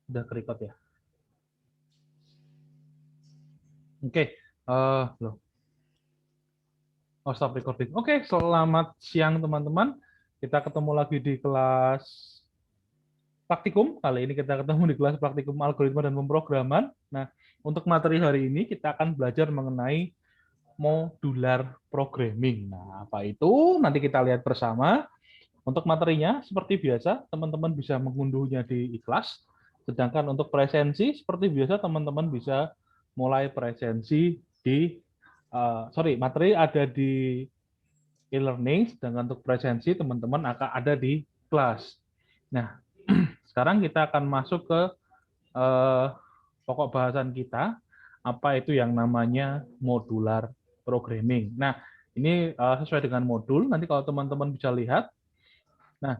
Udah ke-record ya. Oke. Loh. Oh, stop recording. Oke, selamat siang teman-teman. Kita ketemu lagi di kelas praktikum. Kali ini kita ketemu di kelas praktikum algoritma dan pemrograman. Nah, untuk materi hari ini kita akan belajar mengenai modular programming. Nah, apa itu? Nanti kita lihat bersama. Untuk materinya, seperti biasa, teman-teman bisa mengunduhnya di iKlas. Sedangkan untuk presensi, seperti biasa, teman-teman bisa mulai presensi di, materi ada di e-learning, sedangkan untuk presensi, teman-teman akan ada di kelas. Nah, sekarang kita akan masuk ke uh, pokok bahasan kita, apa itu yang namanya modular programming. Nah, ini sesuai dengan modul, nanti kalau teman-teman bisa lihat. Nah,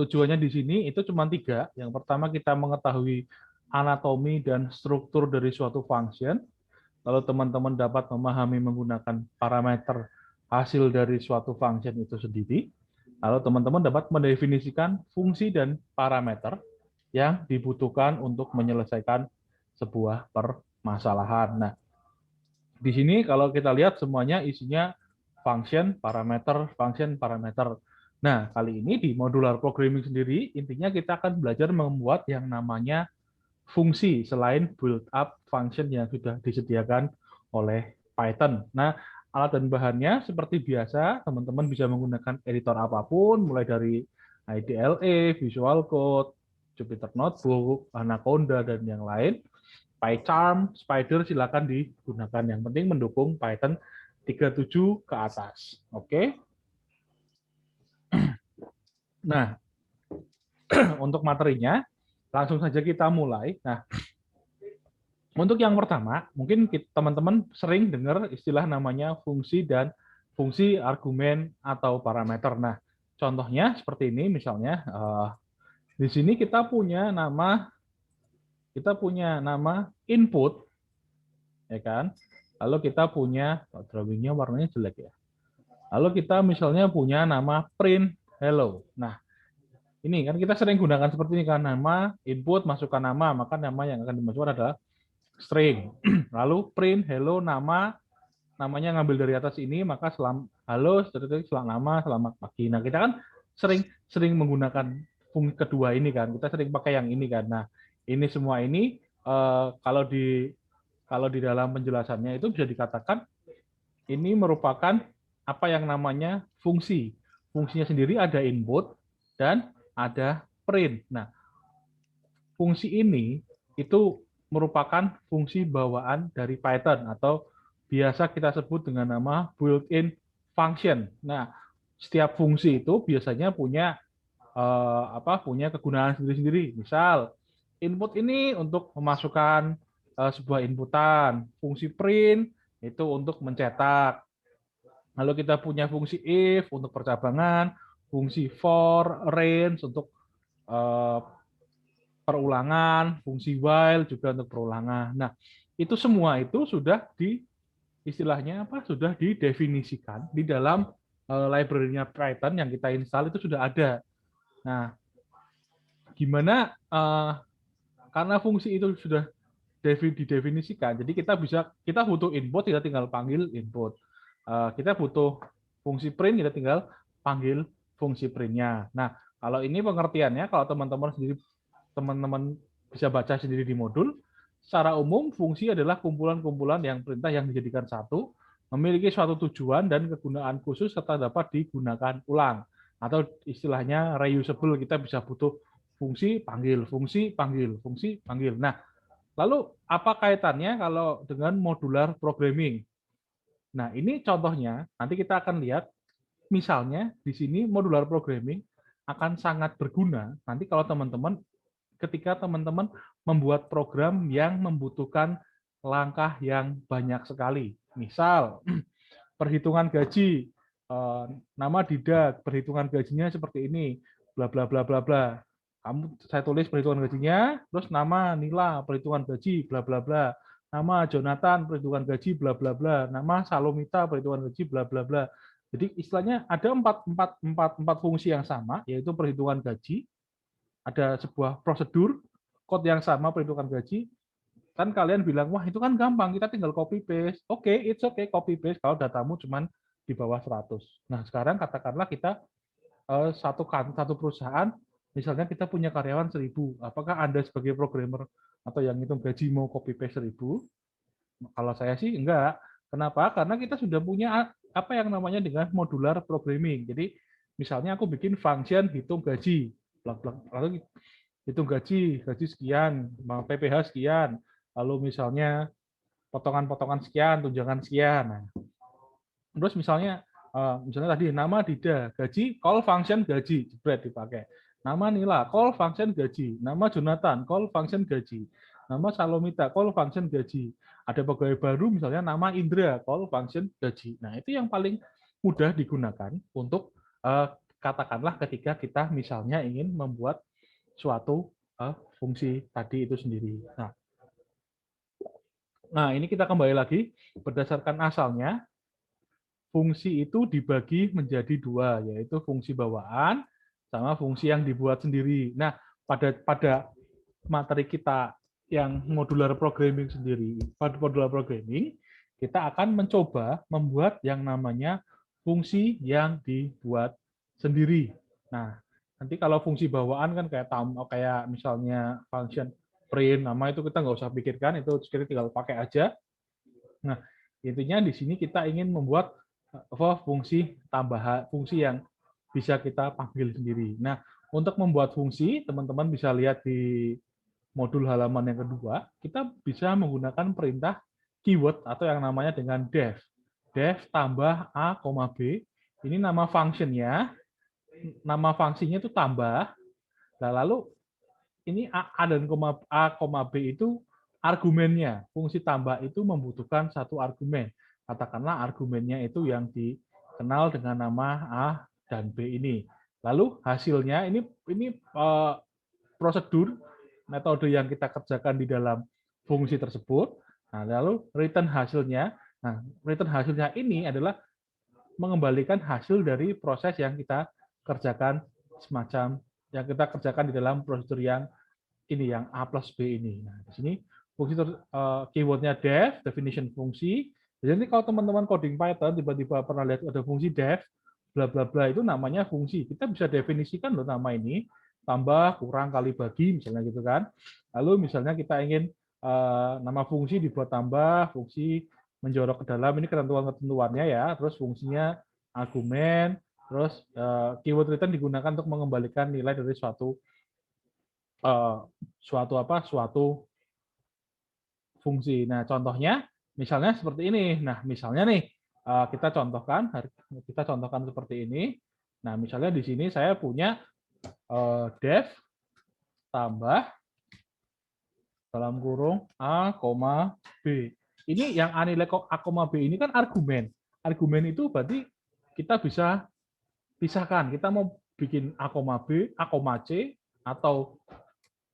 tujuannya di sini itu cuma 3. Yang pertama kita mengetahui anatomi dan struktur dari suatu function. Lalu teman-teman dapat memahami menggunakan parameter hasil dari suatu function itu sendiri. Lalu teman-teman dapat mendefinisikan fungsi dan parameter yang dibutuhkan untuk menyelesaikan sebuah permasalahan. Nah, di sini kalau kita lihat semuanya isinya function, parameter. Nah, kali ini di modular programming sendiri, intinya kita akan belajar membuat yang namanya fungsi selain build-up function yang sudah disediakan oleh Python. Nah, alat dan bahannya seperti biasa, teman-teman bisa menggunakan editor apapun, mulai dari IDLE, Visual Code, Jupyter Notebook, Anaconda, dan yang lain. PyCharm, Spider silakan digunakan. Yang penting mendukung Python 37 ke atas. Oke. Nah, untuk materinya langsung saja kita mulai. Nah, untuk yang pertama, mungkin teman-teman sering dengar istilah namanya fungsi dan fungsi argumen atau parameter. Nah, contohnya seperti ini misalnya di sini kita punya nama input, ya kan? Lalu kita punya drawingnya warnanya jelek ya. Lalu kita misalnya punya nama print hello. Nah, ini kan kita sering gunakan seperti ini kan, nama input masukkan nama, maka nama yang akan dimasukkan adalah string. Lalu print hello namanya ngambil dari atas ini, maka halo selamat pagi. Nah, kita kan sering sering menggunakan fungsi kedua ini kan. Kita sering pakai yang ini kan. Nah, ini semua ini kalau di dalam penjelasannya itu bisa dikatakan ini merupakan apa yang namanya fungsi. Fungsinya sendiri ada input dan ada print. Nah, fungsi ini itu merupakan fungsi bawaan dari Python atau biasa kita sebut dengan nama built-in function. Nah, setiap fungsi itu biasanya punya kegunaan sendiri-sendiri. Misal, input ini untuk memasukkan sebuah inputan, fungsi print itu untuk mencetak. Lalu kita punya fungsi if untuk percabangan, fungsi for, range untuk uh, perulangan, fungsi while juga untuk perulangan. Nah, itu semua itu sudah sudah didefinisikan di dalam library-nya Python yang kita install itu sudah ada. Nah, gimana karena fungsi itu sudah didefinisikan, jadi kita butuh input, kita tinggal panggil input. Kita butuh fungsi print, kita tinggal panggil fungsi print-nya. Nah, kalau ini pengertiannya, kalau teman-teman bisa baca sendiri di modul, secara umum fungsi adalah kumpulan-kumpulan yang perintah yang dijadikan satu, memiliki suatu tujuan dan kegunaan khusus serta dapat digunakan ulang. Atau istilahnya reusable, kita bisa butuh fungsi panggil, fungsi panggil, fungsi panggil. Nah, lalu apa kaitannya kalau dengan modular programming? Nah, ini contohnya, nanti kita akan lihat, misalnya di sini modular programming akan sangat berguna nanti kalau ketika teman-teman membuat program yang membutuhkan langkah yang banyak sekali. Misal, perhitungan gaji, nama Didak, perhitungan gajinya seperti ini, bla bla bla bla bla. Saya tulis perhitungan gajinya, terus nama Nila, perhitungan gaji, bla bla bla. Nama Jonathan, perhitungan gaji, bla bla bla. Nama Salomita, perhitungan gaji, bla bla bla. Jadi istilahnya ada empat fungsi yang sama, yaitu perhitungan gaji, ada sebuah prosedur, code yang sama perhitungan gaji, kan kalian bilang, wah itu kan gampang, kita tinggal copy paste. Oke, it's okay copy paste kalau datamu cuman di bawah 100. Nah, sekarang katakanlah kita satu perusahaan, misalnya kita punya karyawan 1000. Apakah Anda sebagai programmer atau yang hitung gaji mau copy paste 1000? Kalau saya sih enggak. Kenapa? Karena kita sudah punya apa yang namanya dengan modular programming. Jadi misalnya aku bikin function hitung gaji, lalu hitung gaji, gaji sekian, PPh sekian, lalu misalnya potongan-potongan sekian, tunjangan sekian. Nah, terus misalnya tadi nama Dida, gaji, call function gaji, jebret dipakai. Nama Nila, call function gaji. Nama Jonathan, call function gaji. Nama Salomita, call function gaji. Ada pegawai baru misalnya nama Indra, call function gaji. Nah, itu yang paling mudah digunakan untuk katakanlah ketika kita misalnya ingin membuat suatu fungsi tadi itu sendiri. Nah, ini kita kembali lagi berdasarkan asalnya, fungsi itu dibagi menjadi dua, yaitu fungsi bawaan sama fungsi yang dibuat sendiri. Nah, pada materi kita yang modular programming sendiri, pada modular programming, kita akan mencoba membuat yang namanya fungsi yang dibuat sendiri. Nah, nanti kalau fungsi bawaan kan kayak misalnya function print, nama itu kita nggak usah pikirkan, itu kita tinggal pakai aja. Nah, intinya di sini kita ingin membuat fungsi tambahan, fungsi yang bisa kita panggil sendiri. Nah, untuk membuat fungsi, teman-teman bisa lihat di modul halaman yang kedua, kita bisa menggunakan perintah keyword atau yang namanya dengan def. Def tambah A, B. Ini nama functionnya, nama fungsinya itu tambah. Nah, lalu ini A dan B itu argumennya. Fungsi tambah itu membutuhkan satu argumen. Katakanlah argumennya itu yang dikenal dengan nama A dan B ini. Lalu hasilnya ini prosedur metode yang kita kerjakan di dalam fungsi tersebut. Nah, lalu return hasilnya. Nah, return hasilnya ini adalah mengembalikan hasil dari proses yang kita kerjakan semacam yang kita kerjakan di dalam prosedur yang ini yang A plus B ini. Nah, di sini fungsi keywordnya def, definition fungsi. Jadi kalau teman-teman coding Python tiba-tiba pernah lihat ada fungsi def, bla bla bla itu namanya fungsi. Kita bisa definisikan loh nama ini, tambah, kurang, kali, bagi, misalnya gitu kan. Lalu misalnya kita ingin nama fungsi dibuat tambah, fungsi menjorok ke dalam, ini ketentuan-ketentuannya ya, terus fungsinya argumen, terus keyword return digunakan untuk mengembalikan nilai dari suatu suatu fungsi. Nah, contohnya misalnya seperti ini. Nah, misalnya nih kita contohkan seperti ini. Nah, misalnya di sini saya punya def tambah dalam kurung A, B. Ini yang A nilai A, B ini kan argumen. Argumen itu berarti kita bisa pisahkan. Kita mau bikin A, B, A, C, atau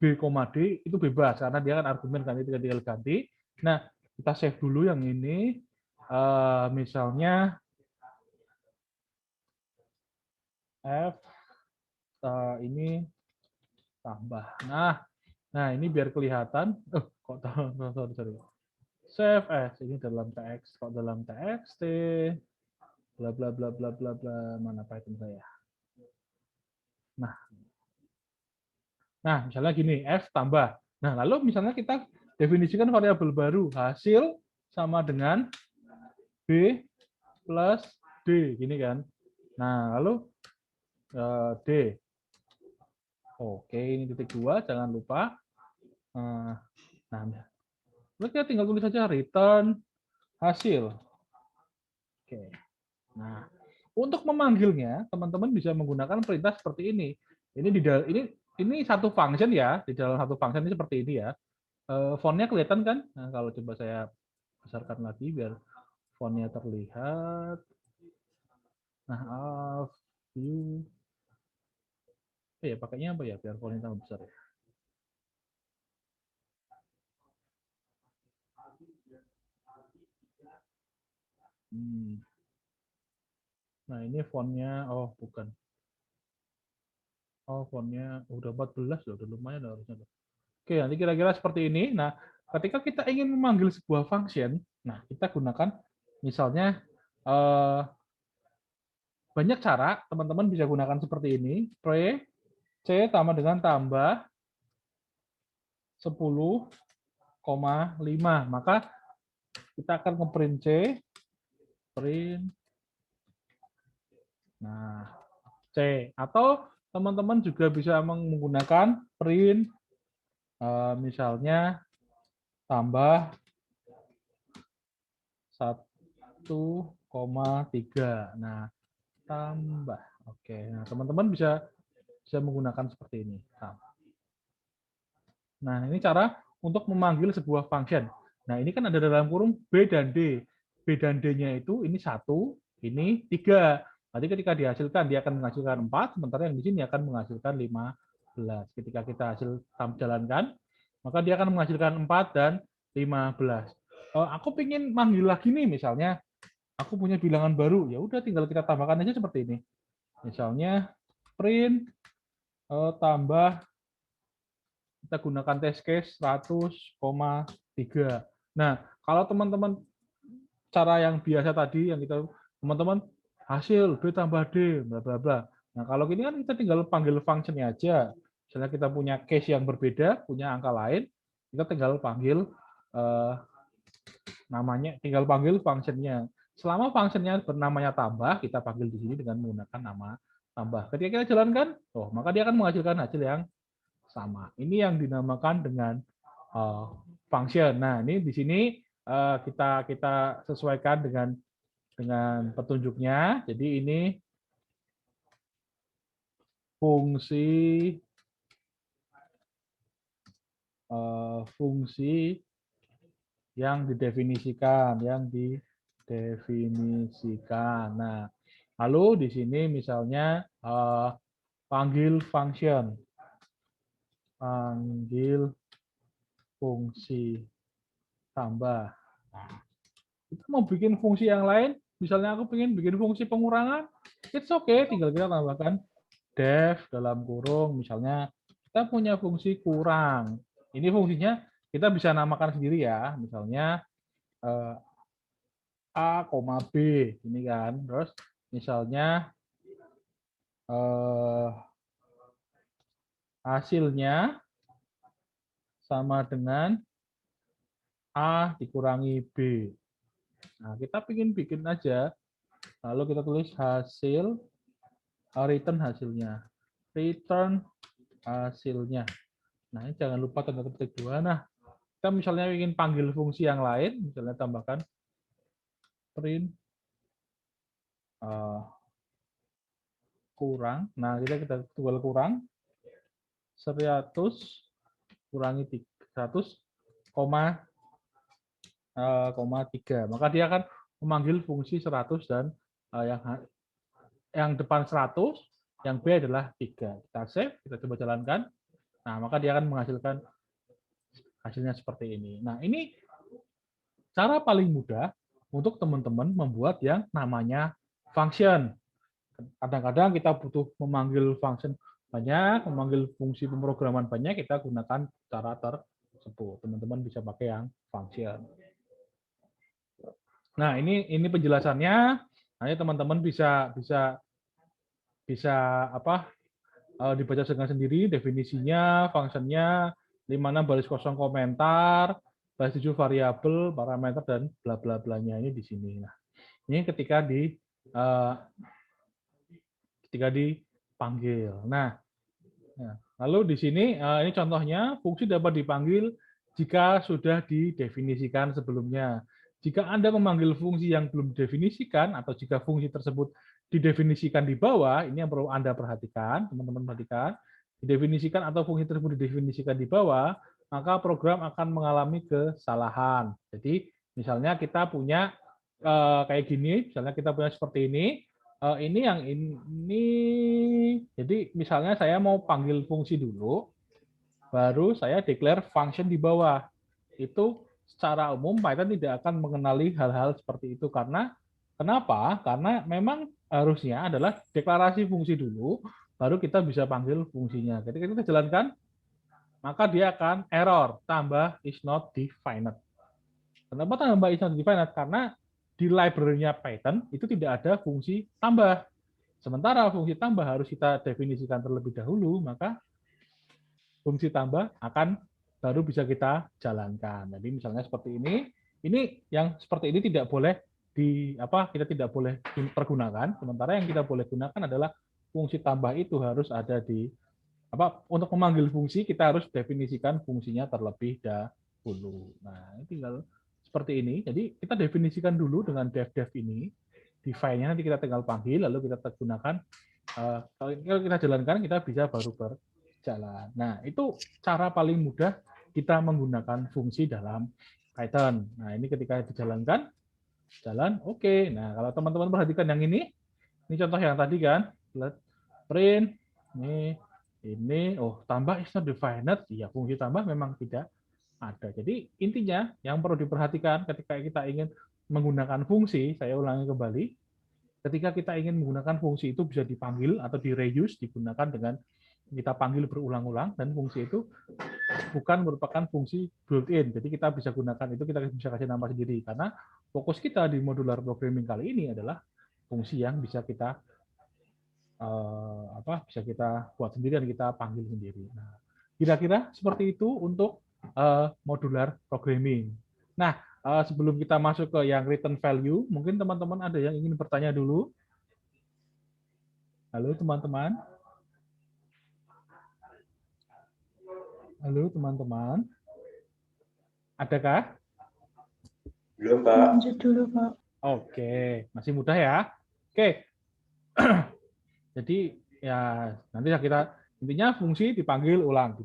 B, D itu bebas karena dia kan argumen kan itu tinggal ganti. Nah, kita save dulu yang ini. Misalnya F ini tambah. Nah ini biar kelihatan. Kok sorry. Save as ini dalam teks. Kok dalam txt bla bla bla bla bla bla mana Python saya. Nah, misalnya gini, F tambah. Nah, lalu misalnya kita definisikan variabel baru, hasil sama dengan B plus D, gini kan. Nah, lalu D. Oke, ini titik 2, jangan lupa. Nah, terus kita tinggal tulis saja return hasil. Oke. Nah, untuk memanggilnya, teman-teman bisa menggunakan perintah seperti ini. Ini satu function ya, di dalam satu function ini seperti ini ya. Fontnya kelihatan kan? Nah, kalau coba saya besarkan lagi biar fontnya terlihat. Nah, view. Ya, pakainya apa ya biar fontnya tambah besar ya. Nah, ini fontnya, oh bukan. Oh, fontnya udah 14 loh, udah lumayan harusnya. Oke, nanti kira-kira seperti ini. Nah, ketika kita ingin memanggil sebuah function, nah kita gunakan misalnya banyak cara teman-teman bisa gunakan seperti ini. Pre C sama dengan tambah 10,5. Maka kita akan ngeprint C, print, nah C. Atau teman-teman juga bisa menggunakan print, misalnya tambah 1,3. Nah, tambah. Oke, nah teman-teman bisa menggunakan seperti ini. Nah, ini cara untuk memanggil sebuah function. Nah, ini kan ada dalam kurung B dan D. B dan D-nya itu ini 1, ini 3. Nanti ketika dihasilkan, dia akan menghasilkan 4, sementara yang di sini akan menghasilkan 15. Ketika kita jalankan, maka dia akan menghasilkan 4 dan 15. Aku ingin manggil lagi nih, misalnya, aku punya bilangan baru, ya udah tinggal kita tambahkan aja seperti ini. Misalnya, print, tambah, kita gunakan test case 100,3. Nah, kalau teman-teman cara yang biasa tadi yang kita teman-teman hasil B tambah D bla bla bla. Nah, kalau gini kan kita tinggal panggil function-nya aja. Misalnya kita punya case yang berbeda, punya angka lain, kita tinggal panggil namanya, tinggal panggil function-nya. Selama function-nya bernamanya tambah, kita panggil di sini dengan menggunakan nama tambah. Ketika kita jalankan, maka dia akan menghasilkan hasil yang sama. Ini yang dinamakan dengan function. Nah, ini di sini kita sesuaikan dengan petunjuknya. Jadi ini fungsi yang didefinisikan, Nah, lalu di sini misalnya panggil function, panggil fungsi tambah. Nah, kita mau bikin fungsi yang lain, misalnya aku ingin bikin fungsi pengurangan, it's okay, tinggal kita tambahkan def dalam kurung, misalnya kita punya fungsi kurang. Ini fungsinya kita bisa namakan sendiri ya, misalnya A, B, ini kan. Terus misalnya hasilnya sama dengan A dikurangi B. Nah, kita bikin aja, lalu kita tulis hasil, return hasilnya. Return hasilnya. Nah, ini jangan lupa tanda petik 2. Nah, kita misalnya ingin panggil fungsi yang lain, misalnya tambahkan print kurang. Nah, kita tunggal kurang 100 kurangi 100, 3. Maka dia akan memanggil fungsi 100 dan yang depan 100, yang B adalah 3. Kita save, kita coba jalankan. Nah, maka dia akan menghasilkan hasilnya seperti ini. Nah, ini cara paling mudah untuk teman-teman membuat yang namanya function. Kadang-kadang kita butuh memanggil function banyak, memanggil fungsi pemrograman banyak, kita gunakan cara tersebut. Teman-teman bisa pakai yang function. Nah, ini penjelasannya. Nanti teman-teman bisa dibaca dengan sendiri definisinya, fungsinya, 56 baris kosong komentar, baris 7 variabel, parameter dan bla bla blanya ini di sini. Nah, ini ketika dipanggil. Nah, lalu di sini ini contohnya fungsi dapat dipanggil jika sudah didefinisikan sebelumnya. Jika Anda memanggil fungsi yang belum didefinisikan atau jika fungsi tersebut didefinisikan di bawah, ini yang perlu Anda perhatikan, teman-teman perhatikan, didefinisikan atau fungsi tersebut didefinisikan di bawah, maka program akan mengalami kesalahan. Jadi misalnya kita punya kayak gini, misalnya kita punya seperti ini, ini, jadi misalnya saya mau panggil fungsi dulu, baru saya declare function di bawah. Itu secara umum Python tidak akan mengenali hal-hal seperti itu karena kenapa? Karena memang harusnya adalah deklarasi fungsi dulu, baru kita bisa panggil fungsinya. Ketika kita jalankan, maka dia akan error, tambah is not defined. Kenapa tambah is not defined? Karena di library-nya Python itu tidak ada fungsi tambah. Sementara fungsi tambah harus kita definisikan terlebih dahulu, maka fungsi tambah akan baru bisa kita jalankan. Jadi misalnya seperti ini yang seperti ini tidak boleh kita tidak boleh pergunakan. Sementara yang kita boleh gunakan adalah fungsi tambah itu harus ada di untuk memanggil fungsi kita harus definisikan fungsinya terlebih dahulu. Nah, ini tinggal seperti ini. Jadi kita definisikan dulu dengan def ini, define-nya nanti kita tinggal panggil, lalu kita gunakan. Kalau kita jalankan, kita bisa baru berjalan. Nah, itu cara paling mudah kita menggunakan fungsi dalam Python. Nah, ini ketika dijalankan, jalan, oke. Nah, kalau teman-teman perhatikan yang ini contoh yang tadi kan, print, ini tambah is not defined, ya fungsi tambah memang tidak ada. Jadi intinya yang perlu diperhatikan ketika kita ingin menggunakan fungsi, saya ulangi kembali, ketika kita ingin menggunakan fungsi itu bisa dipanggil atau di reuse, digunakan dengan kita panggil berulang-ulang, dan fungsi itu bukan merupakan fungsi built-in. Jadi kita bisa gunakan itu, kita bisa kasih nama sendiri, karena fokus kita di modular programming kali ini adalah fungsi yang bisa kita bisa kita buat sendiri dan kita panggil sendiri. Nah, kira-kira seperti itu untuk modular programming. Nah, sebelum kita masuk ke yang return value, mungkin teman-teman ada yang ingin bertanya dulu. Halo teman-teman. Halo teman-teman. Adakah? Belum, Pak. Lanjut dulu, Pak. Oke, masih mudah ya. Oke. Jadi ya nanti kita intinya fungsi dipanggil ulang.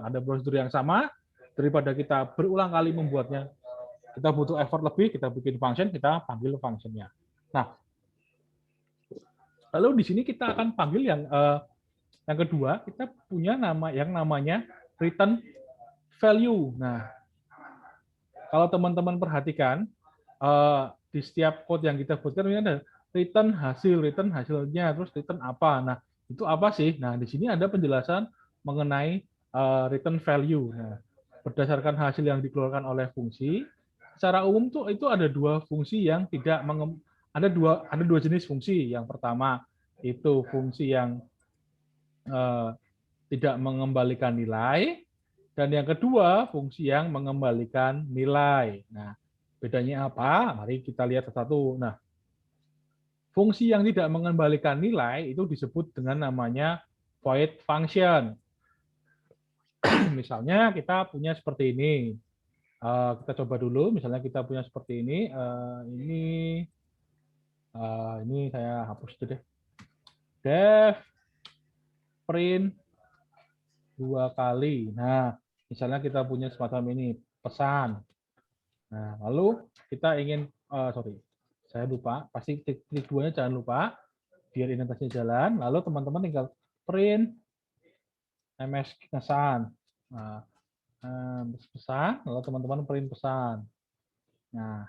Ada prosedur yang sama daripada kita berulang kali membuatnya. Kita butuh effort lebih, kita bikin function, kita panggil functionnya. Nah, lalu di sini kita akan panggil yang kedua, kita punya nama yang namanya return value. Nah, kalau teman-teman perhatikan di setiap code yang kita buatkan ini ada return hasilnya, terus return apa. Nah, itu apa sih? Nah, di sini ada penjelasan mengenai return value. Nah, berdasarkan hasil yang dikeluarkan oleh fungsi, secara umum tuh itu ada dua fungsi yang tidak ada dua jenis fungsi. Yang pertama itu fungsi yang tidak mengembalikan nilai, dan yang kedua fungsi yang mengembalikan nilai. Nah, bedanya apa? Mari kita lihat satu-satu. Nah, fungsi yang tidak mengembalikan nilai itu disebut dengan namanya void function. Misalnya kita punya seperti ini. Kita coba dulu, misalnya kita punya seperti ini. Ini saya hapus itu deh. Def print 2 kali. Nah, misalnya kita punya semacam ini, pesan. Nah, lalu kita ingin, saya lupa, pasti titik 2-nya jangan lupa, biar indentasinya jalan, lalu teman-teman tinggal print ms pesan. Nah, pesan, lalu teman-teman print pesan. Nah,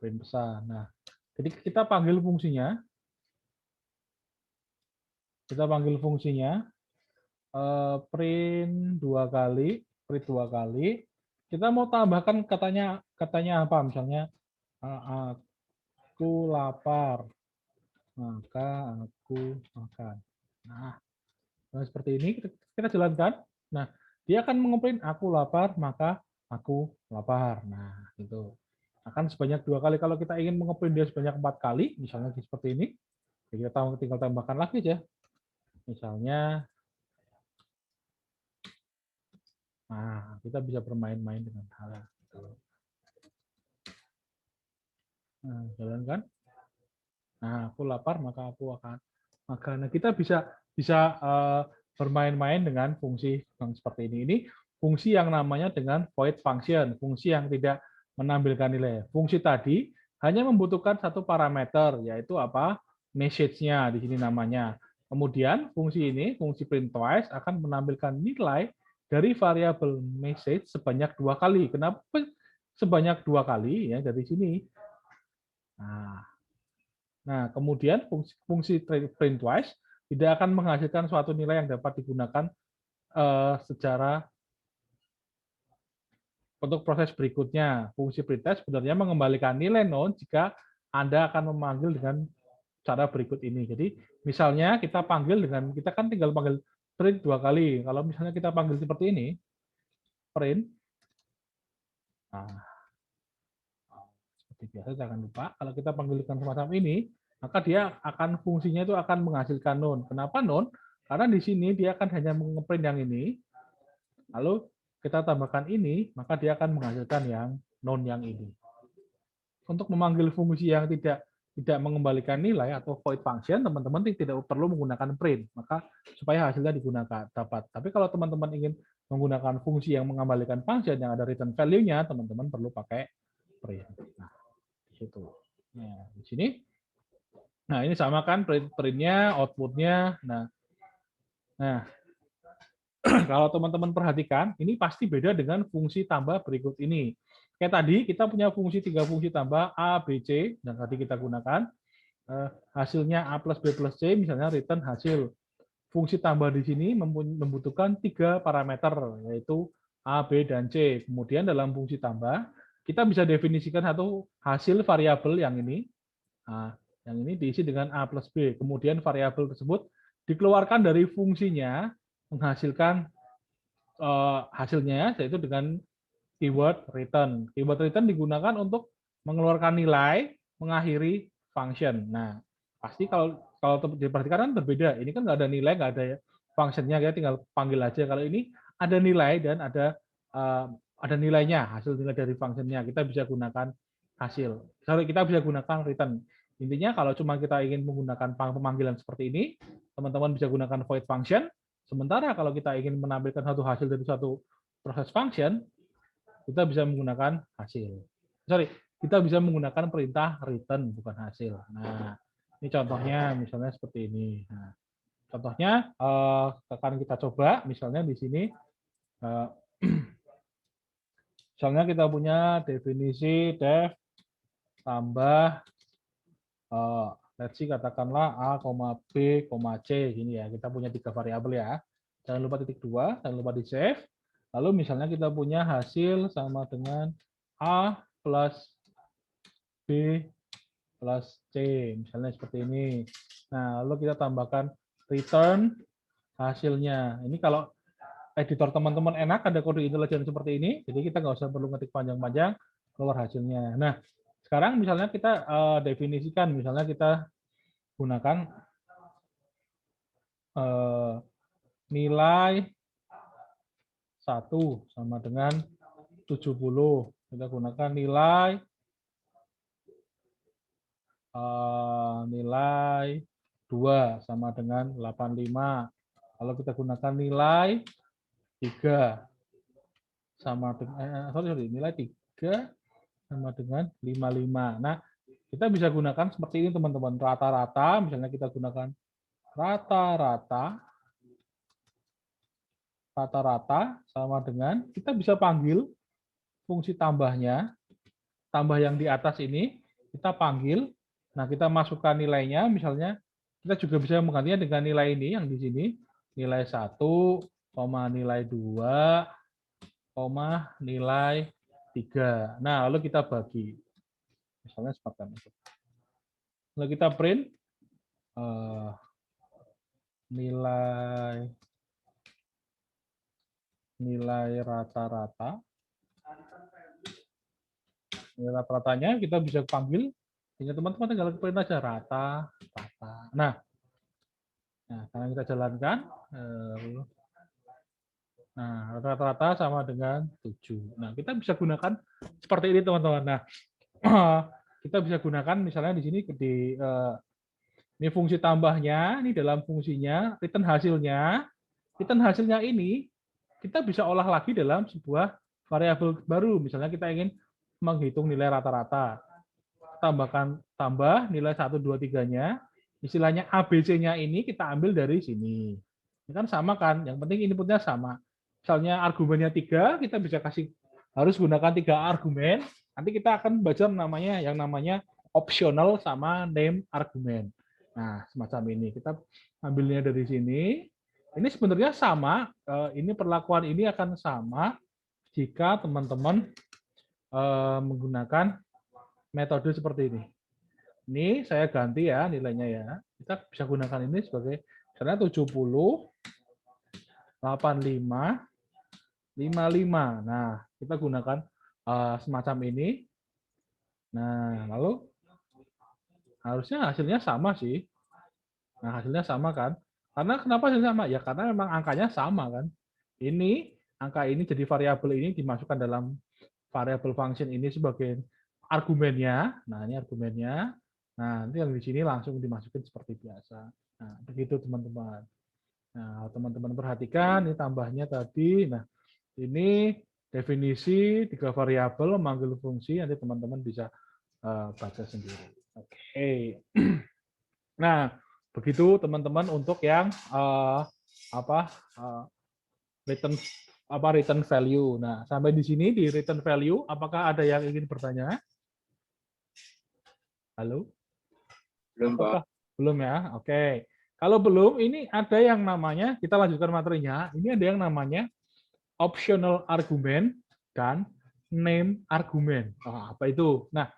print pesan. Nah, jadi kita panggil fungsinya. Print 2 kali. Kita mau tambahkan katanya apa? Misalnya aku lapar, maka aku makan. Nah, seperti ini kita jalankan. Nah, dia akan mengeprint aku lapar, maka aku lapar. Nah, itu akan sebanyak 2 kali. Kalau kita ingin mengeprint dia sebanyak 4 kali, misalnya seperti ini, kita tinggal tambahkan lagi aja. Misalnya, nah, kita bisa bermain-main dengan hal itu. Nah, jalankan. Nah, aku lapar, maka aku akan makan. Nah, kita bisa bermain-main dengan fungsi yang seperti ini. Ini fungsi yang namanya dengan void function, fungsi yang tidak menampilkan nilai. Fungsi tadi hanya membutuhkan satu parameter, yaitu apa? Message-nya di sini namanya. Kemudian fungsi ini, fungsi print twice, akan menampilkan nilai dari variabel message sebanyak 2 kali. Kenapa sebanyak 2 kali? Ya, dari sini. Nah, kemudian fungsi print twice tidak akan menghasilkan suatu nilai yang dapat digunakan secara untuk proses berikutnya. Fungsi pretest sebenarnya mengembalikan nilai non jika Anda akan memanggil dengan cara berikut ini. Jadi misalnya kita panggil dengan, kita kan tinggal panggil print 2 kali. Kalau misalnya kita panggil seperti ini, print, nah, seperti biasa jangan lupa, kalau kita panggilkan semacam ini, maka dia akan fungsinya itu akan menghasilkan non. Kenapa non? Karena di sini dia akan hanya ngeprint yang ini, lalu kita tambahkan ini, maka dia akan menghasilkan yang non yang ini. Untuk memanggil fungsi yang tidak mengembalikan nilai atau void function, teman-teman tidak perlu menggunakan print, maka supaya hasilnya digunakan dapat. Tapi kalau teman-teman ingin menggunakan fungsi yang mengembalikan function yang ada return value-nya, teman-teman perlu pakai print. Nah, di situ. Nah, di sini. Nah, ini sama kan print-nya, output-nya. Nah, kalau teman-teman perhatikan, ini pasti beda dengan fungsi tambah berikut ini. Kayak tadi, kita punya fungsi 3 fungsi tambah A, B, C, dan tadi kita gunakan hasilnya A plus B plus C, misalnya return hasil. Fungsi tambah di sini membutuhkan 3 parameter, yaitu A, B, dan C. Kemudian dalam fungsi tambah, kita bisa definisikan satu hasil variabel yang ini. Nah, yang ini diisi dengan A plus B. Kemudian variabel tersebut dikeluarkan dari fungsinya, menghasilkan hasilnya, yaitu dengan keyword return. Keyword return digunakan untuk mengeluarkan nilai, mengakhiri function. Nah, pasti kalau diperhatikan kan berbeda. Ini kan nggak ada nilai, nggak ada functionnya, kita tinggal panggil aja. Kalau ini ada nilai dan ada nilainya, hasil nilai dari functionnya. Kita bisa gunakan hasil. Kita bisa gunakan return. Intinya kalau cuma kita ingin menggunakan pemanggilan seperti ini, teman-teman bisa gunakan void function. Sementara kalau kita ingin menampilkan satu hasil dari satu proses function, kita bisa menggunakan hasil. Kita bisa menggunakan perintah return, bukan hasil. Nah, ini contohnya misalnya seperti ini. Nah, contohnya akan kita coba, misalnya di sini, misalnya kita punya definisi def tambah, let's see, katakanlah A, B, C, gini ya. Kita punya 3 variabel ya. Jangan lupa titik 2, jangan lupa di save. Lalu misalnya kita punya hasil sama dengan A plus B plus C, misalnya seperti ini. Nah, lalu kita tambahkan return hasilnya. Ini kalau editor teman-teman enak, ada kode intelijen seperti ini, jadi kita nggak usah perlu ngetik panjang-panjang, keluar hasilnya. Nah, sekarang misalnya kita definisikan, misalnya kita gunakan nilai 1 sama dengan 70. Kita gunakan nilai 2 sama dengan 85. Kalau kita gunakan nilai 3 sama dengan nilai 3 sama dengan 55. Nah, kita bisa gunakan seperti ini teman-teman, rata-rata, misalnya kita gunakan rata-rata sama dengan, kita bisa panggil fungsi tambahnya, tambah yang di atas ini, kita panggil, nah kita masukkan nilainya, misalnya kita juga bisa menggantinya dengan nilai ini yang di sini, nilai 1, nilai 2, nilai 3. Nah, lalu kita bagi. Misalnya seperti itu. Lalu kita print nilai rata-rata. Nilai rata-ratanya kita bisa panggil, sehingga teman-teman tinggal print aja rata-rata. Nah, sekarang kita jalankan. Nah, rata-rata sama dengan 7. Nah, kita bisa gunakan seperti ini, teman-teman. Nah, kita bisa gunakan misalnya di sini ini fungsi tambahnya, ini dalam fungsinya, return hasilnya ini kita bisa olah lagi dalam sebuah variabel baru. Misalnya kita ingin menghitung nilai rata-rata. Tambah nilai 1, 2, 3-nya, istilahnya ABC-nya ini kita ambil dari sini. Ini kan sama kan, yang penting inputnya sama. Misalnya argumennya 3, kita bisa harus gunakan 3 argumen. Nanti kita akan baca yang namanya optional sama name argumen. Nah, semacam ini. Kita ambilnya dari sini. Ini sebenarnya sama, ini perlakuan ini akan sama jika teman-teman menggunakan metode seperti ini. Ini saya ganti ya nilainya ya. Kita bisa gunakan ini sebagai misalnya 70, 85, 55. Nah, kita gunakan semacam ini. Nah, lalu harusnya hasilnya sama sih. Nah, hasilnya sama kan? Karena kenapa hasilnya sama? Ya karena memang angkanya sama kan. Ini, angka ini jadi variabel ini dimasukkan dalam variabel function ini sebagai argumennya. Nah, ini argumennya. Nah, nanti yang di sini langsung dimasukin seperti biasa. Nah, begitu teman-teman. Nah, teman-teman perhatikan, ini tambahnya tadi. Nah, ini definisi 3 variabel memanggil fungsi, nanti teman-teman bisa baca sendiri. Oke. Nah, begitu teman-teman untuk yang return value. Nah, sampai di sini di return value, apakah ada yang ingin bertanya? Halo? Belum, Pak. Apakah belum ya? Oke. Kalau belum, ini ada yang namanya, kita lanjutkan materinya, ini ada yang namanya optional argument dan name argument. Apa itu? Nah,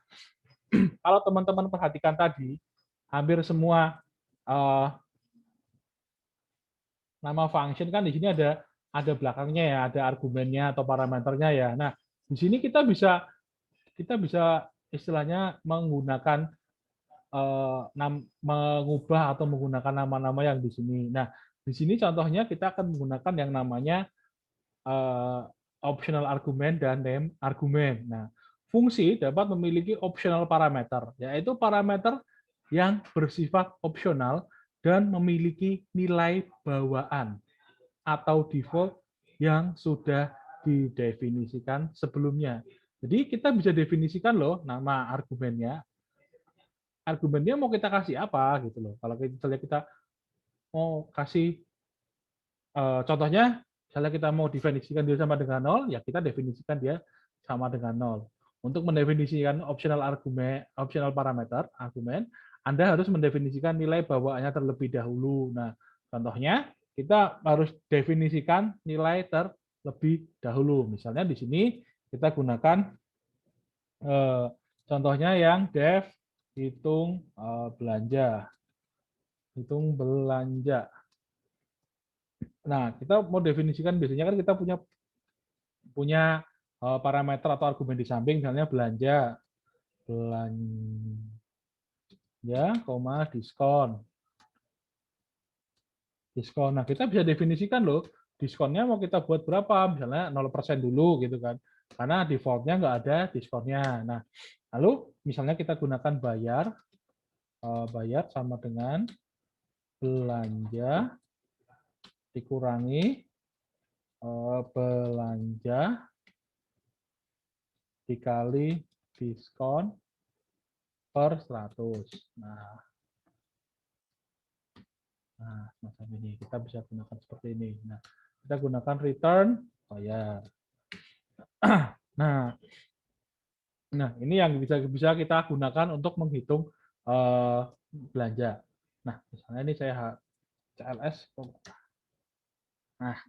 kalau teman-teman perhatikan tadi, hampir semua nama function kan di sini ada belakangnya ya, ada argumennya atau parameternya ya. Nah, di sini kita bisa istilahnya menggunakan mengubah atau menggunakan nama-nama yang di sini. Nah, di sini contohnya kita akan menggunakan yang namanya optional argument dan name argument. Nah, fungsi dapat memiliki optional parameter, yaitu parameter yang bersifat opsional dan memiliki nilai bawaan atau default yang sudah didefinisikan sebelumnya. Jadi kita bisa definisikan loh nama argumennya. Argumennya mau kita kasih apa gitu loh. Kalau kita mau kasih contohnya, misalnya kita mau definisikan dia sama dengan 0, ya kita definisikan dia sama dengan 0. Untuk mendefinisikan optional argumen, optional parameter, argumen, Anda harus mendefinisikan nilai bawaannya terlebih dahulu. Nah, contohnya kita harus definisikan nilai terlebih dahulu. Misalnya di sini kita gunakan contohnya yang def hitung belanja. Hitung belanja. Nah, kita mau definisikan biasanya kan kita punya parameter atau argumen di samping, misalnya belanja, diskon. Nah, kita bisa definisikan loh, diskonnya mau kita buat berapa, misalnya 0% dulu gitu kan, karena defaultnya nggak ada diskonnya. Nah, lalu misalnya kita gunakan bayar sama dengan belanja dikurangi belanja dikali diskon per 100. Nah, macam ini. Kita bisa gunakan seperti ini. Nah, kita gunakan return bayar. Nah, ini yang bisa kita gunakan untuk menghitung belanja. Nah, misalnya ini saya CLS. Nah,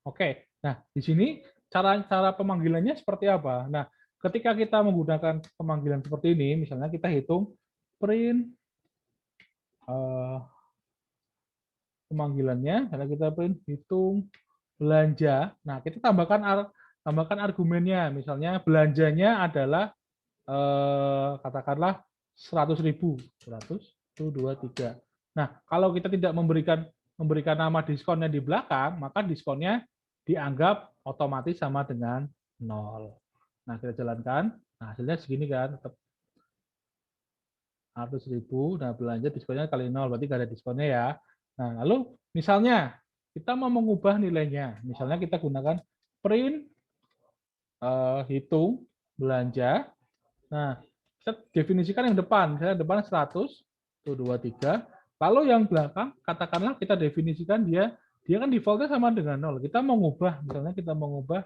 oke. Nah, di sini cara pemanggilannya seperti apa? Nah, ketika kita menggunakan pemanggilan seperti ini, misalnya kita hitung print pemanggilannya, karena kita print hitung belanja. Nah, kita tambahkan argumennya. Misalnya belanjanya adalah katakanlah 100.000. 100, 1, 2, 3. Nah, kalau kita tidak memberikan nama diskonnya di belakang, maka diskonnya dianggap otomatis sama dengan 0. Nah, kita jalankan. Nah, hasilnya segini kan, tetap 100.000. Nah, belanja diskonnya kali 0, berarti nggak ada diskonnya ya. Nah, lalu misalnya kita mau mengubah nilainya. Misalnya kita gunakan print hitung belanja. Nah, kita definisikan yang depan. Misalnya depan 100, 1, 2, 3. Lalu yang belakang, katakanlah kita definisikan dia kan defaultnya sama dengan 0. Kita mau ngubah, misalnya kita mau ngubah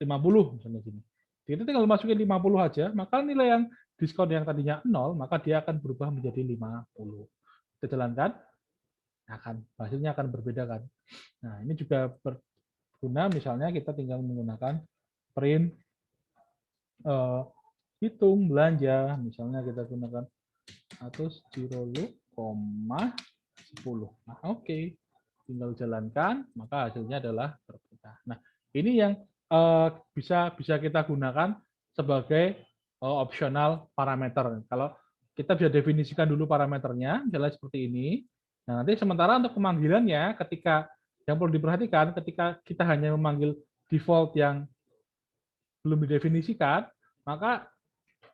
50 misalnya sini. Kita tinggal masukin 50 aja, maka nilai yang diskon yang tadinya 0, maka dia akan berubah menjadi 50. kita jalankan, hasilnya akan berbeda kan. Nah, ini juga berguna misalnya kita tinggal menggunakan print hitung belanja, misalnya kita gunakan 100 10. Nah, oke. Tinggal jalankan, maka hasilnya adalah berbeda. Nah, ini yang bisa kita gunakan sebagai opsional parameter. Kalau kita bisa definisikan dulu parameternya, misalnya seperti ini. Nah, nanti sementara untuk pemanggilannya, ketika yang perlu diperhatikan, ketika kita hanya memanggil default yang belum didefinisikan, maka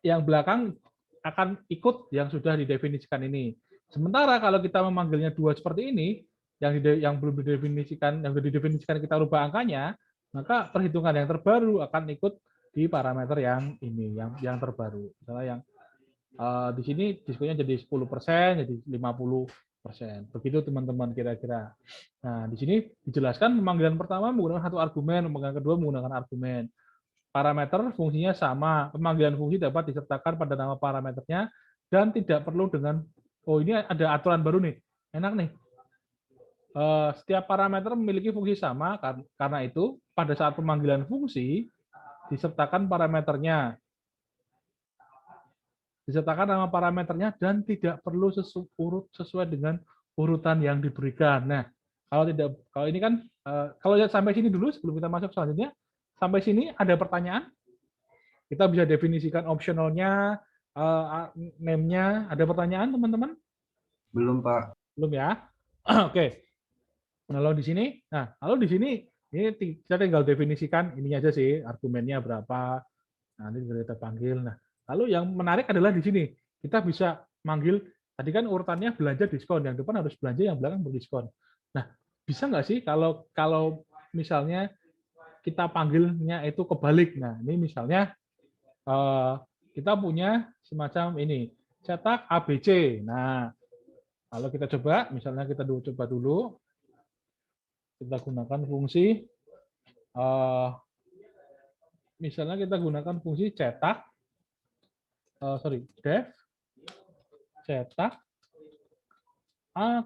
yang belakang akan ikut yang sudah didefinisikan ini. Sementara kalau kita memanggilnya dua seperti ini, yang belum didefinisikan, yang sudah didefinisikan kita rubah angkanya, maka perhitungan yang terbaru akan ikut di parameter yang ini, yang terbaru. Misalnya yang di sini diskonnya jadi 10%, jadi 50%. Begitu teman-teman kira-kira. Nah, di sini dijelaskan pemanggilan pertama menggunakan satu argumen, pemanggilan kedua menggunakan argumen. Parameter fungsinya sama. Pemanggilan fungsi dapat disertakan pada nama parameternya dan tidak perlu dengan, oh ini ada aturan baru nih, enak nih. Setiap parameter memiliki fungsi sama, karena itu pada saat pemanggilan fungsi disertakan parameternya, disertakan nama parameternya dan tidak perlu urut sesuai dengan urutan yang diberikan. Nah, kalau ini kan kalau lihat sampai sini dulu sebelum kita masuk selanjutnya, sampai sini ada pertanyaan? Kita bisa definisikan optionalnya, name-nya. Ada pertanyaan, teman-teman? Belum, Pak. Belum ya? Oke. Lalu di sini ini kita tinggal definisikan ininya aja sih, argumennya berapa. Nanti kita panggil. Nah, lalu yang menarik adalah di sini kita bisa manggil, tadi kan urutannya belanja diskon, yang depan harus belanja, yang belakang berdiskon. Nah, bisa nggak sih kalau misalnya kita panggilnya itu kebalik. Nah, ini misalnya kita punya semacam ini, cetak ABC. Nah, kalau kita coba, misalnya kita coba dulu, kita gunakan fungsi, misalnya kita gunakan fungsi cetak, def cetak A,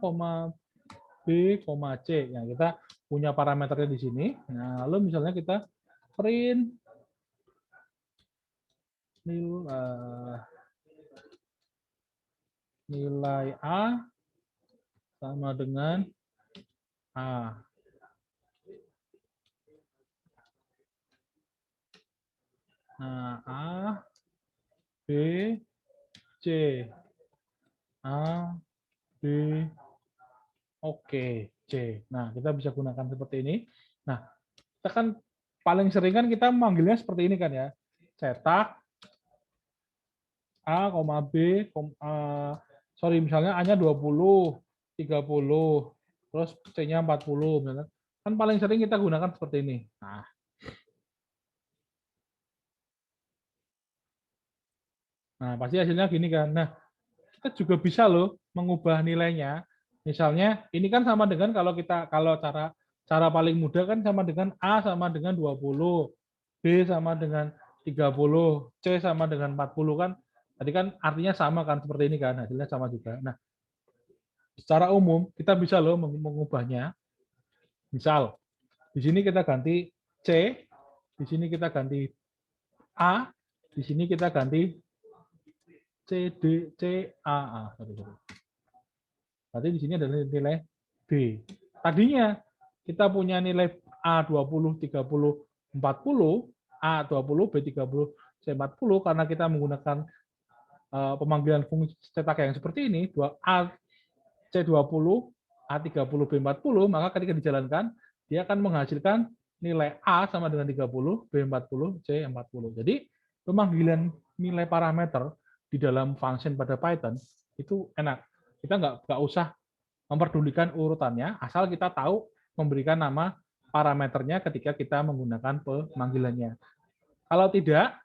B, C. Nah, kita punya parameternya di sini. Nah, lalu misalnya kita print nilai A sama dengan A. Nah, A, B, C. A, B, oke, C. Nah, kita bisa gunakan seperti ini. Nah, kita kan paling sering kan kita memanggilnya seperti ini kan ya. Cetak A, B, misalnya A-nya 20, 30, terus C-nya 40. Misalnya. Kan paling sering kita gunakan seperti ini. Nah, pasti hasilnya gini kan. Nah, kita juga bisa loh mengubah nilainya. Misalnya, ini kan sama dengan kalau cara paling mudah kan sama dengan A sama dengan 20, B sama dengan 30, C sama dengan 40 kan. Tadi kan artinya sama kan, seperti ini kan, hasilnya sama juga. Nah, secara umum kita bisa loh mengubahnya. Misal, di sini kita ganti C, di sini kita ganti A, di sini kita ganti C, D, C, A. Berarti di sini adalah nilai B. Tadinya kita punya nilai A 20, 30, 40, A 20, B 30, C 40, karena kita menggunakan pemanggilan fungsi cetak yang seperti ini, A C20, A30, B40, maka ketika dijalankan, dia akan menghasilkan nilai A sama dengan 30, B40, C40. Jadi pemanggilan nilai parameter di dalam function pada Python itu enak. Kita nggak usah memperdulikan urutannya, asal kita tahu memberikan nama parameternya ketika kita menggunakan pemanggilannya. Kalau kita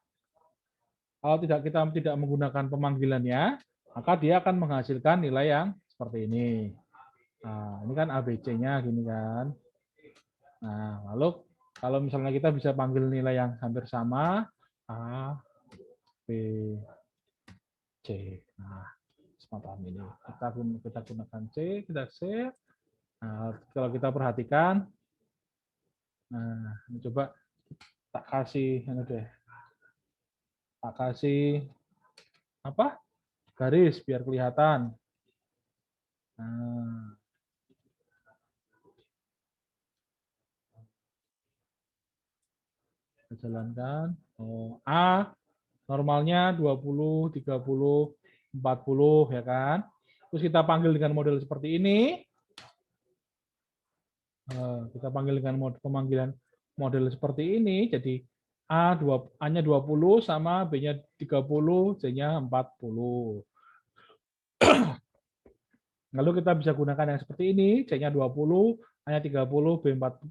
tidak menggunakan pemanggilannya, maka dia akan menghasilkan nilai yang seperti ini. Nah, ini kan ABC-nya gini kan. Nah, lalu kalau misalnya kita bisa panggil nilai yang hampir sama, A, B, C. Nah, semacam ini. Kita gunakan C, kita save. Nah, kalau kita perhatikan, nah ini coba tak kasih ini deh, tak kasih apa garis biar kelihatan. Nah, kita jalankan. Oh, A normalnya 20, 30, 40 ya kan. Terus kita panggil dengan model seperti ini. Kita panggil dengan pemanggilan model seperti ini. Jadi A-nya 20 sama B-nya 30, C-nya 40. Lalu kita bisa gunakan yang seperti ini, C-nya 20, A-nya 30,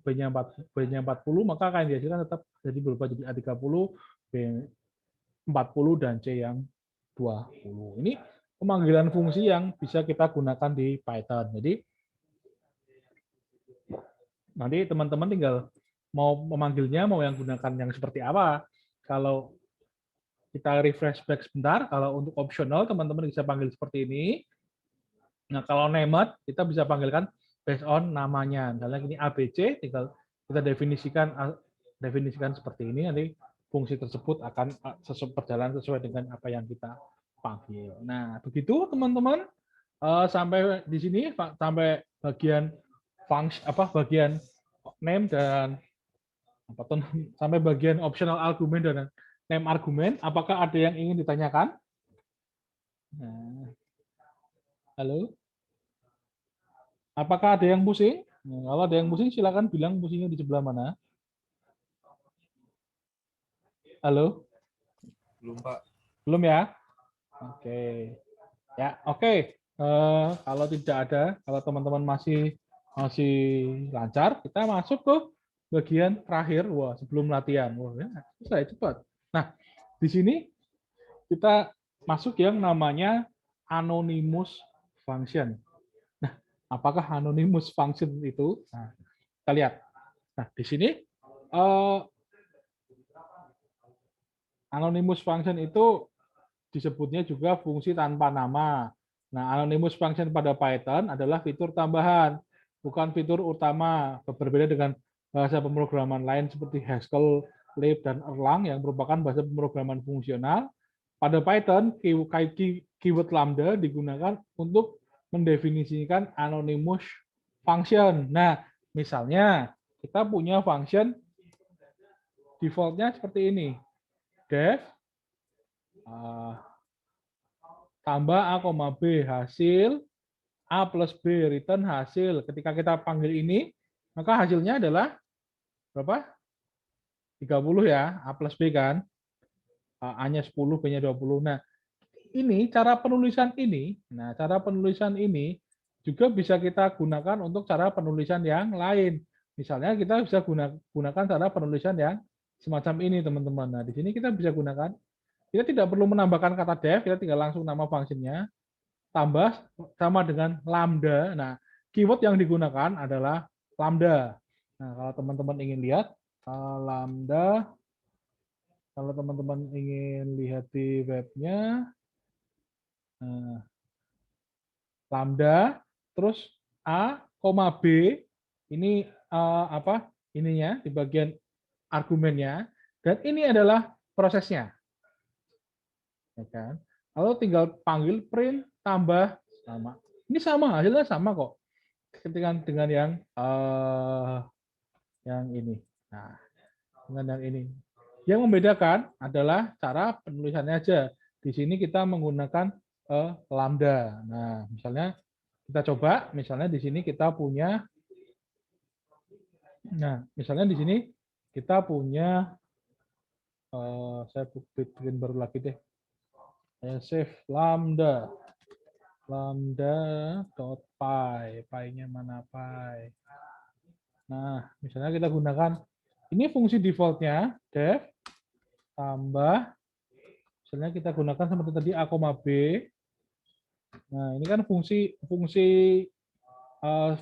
B-nya 40, maka akan dihasilkan tetap jadi berubah jadi A30, B40, dan C yang 20. Ini pemanggilan fungsi yang bisa kita gunakan di Python. Jadi nanti teman-teman tinggal mau memanggilnya, mau yang gunakan yang seperti apa. Kalau kita refresh back sebentar, kalau untuk optional teman-teman bisa panggil seperti ini. Nah, kalau named kita bisa panggilkan based on namanya. Misalnya ini ABC, tinggal kita definisikan seperti ini, nanti fungsi tersebut akan berjalan sesuai dengan apa yang kita panggil. Nah, begitu teman-teman. Sampai di sini sampai bagian bagian name dan sampai bagian optional argument dan name argument. Apakah ada yang ingin ditanyakan? Nah, halo? Apakah ada yang pusing? Nah, kalau ada yang pusing, silakan bilang pusingnya di sebelah mana. Halo? Belum, Pak. Belum ya? Oke. Ya, oke. Kalau tidak ada, kalau teman-teman masih lancar, kita masuk ke bagian terakhir. Wah, sebelum latihan. Wah, ya, selesai cepat. Nah, di sini kita masuk yang namanya anonymous function. Nah, apakah anonymous function itu? Nah, kita lihat. Nah, di sini anonymous function itu disebutnya juga fungsi tanpa nama. Nah, anonymous function pada Python adalah fitur tambahan, bukan fitur utama. Berbeda dengan bahasa pemrograman lain seperti Haskell, Lib, dan Erlang yang merupakan bahasa pemrograman fungsional. Pada Python, keyword lambda digunakan untuk mendefinisikan anonymous function. Nah, misalnya kita punya function defaultnya seperti ini. Def tambah A, B hasil A plus B return hasil. Ketika kita panggil ini, maka hasilnya adalah berapa? 30 ya, A plus B kan. A-nya 10, B-nya 20. Nah, ini cara penulisan ini, juga bisa kita gunakan untuk cara penulisan yang lain. Misalnya kita bisa gunakan cara penulisan yang semacam ini, teman-teman. Nah, di sini kita bisa gunakan. Kita tidak perlu menambahkan kata def, kita tinggal langsung nama fungsinya, tambah sama dengan lambda. Nah, keyword yang digunakan adalah lambda. Nah, kalau teman-teman ingin lihat, lambda, kalau teman-teman ingin lihat di webnya, lambda, terus A, B, ini apa? Ininya di bagian argumennya, dan ini adalah prosesnya. Ya kan? Lalu tinggal panggil print tambah sama. Ini sama, hasilnya sama kok. Ketika dengan yang ini. Nah, dengan yang ini. Yang membedakan adalah cara penulisannya aja. Di sini kita menggunakan lambda. Nah, misalnya kita coba, misalnya di sini kita punya, nah, misalnya di sini kita punya, saya bikin baru lagi deh. Saya save lambda. Lambda.py. Py-nya mana py? Nah, misalnya kita gunakan, ini fungsi defaultnya, def, tambah, misalnya kita gunakan seperti tadi A, B. Nah, ini kan fungsi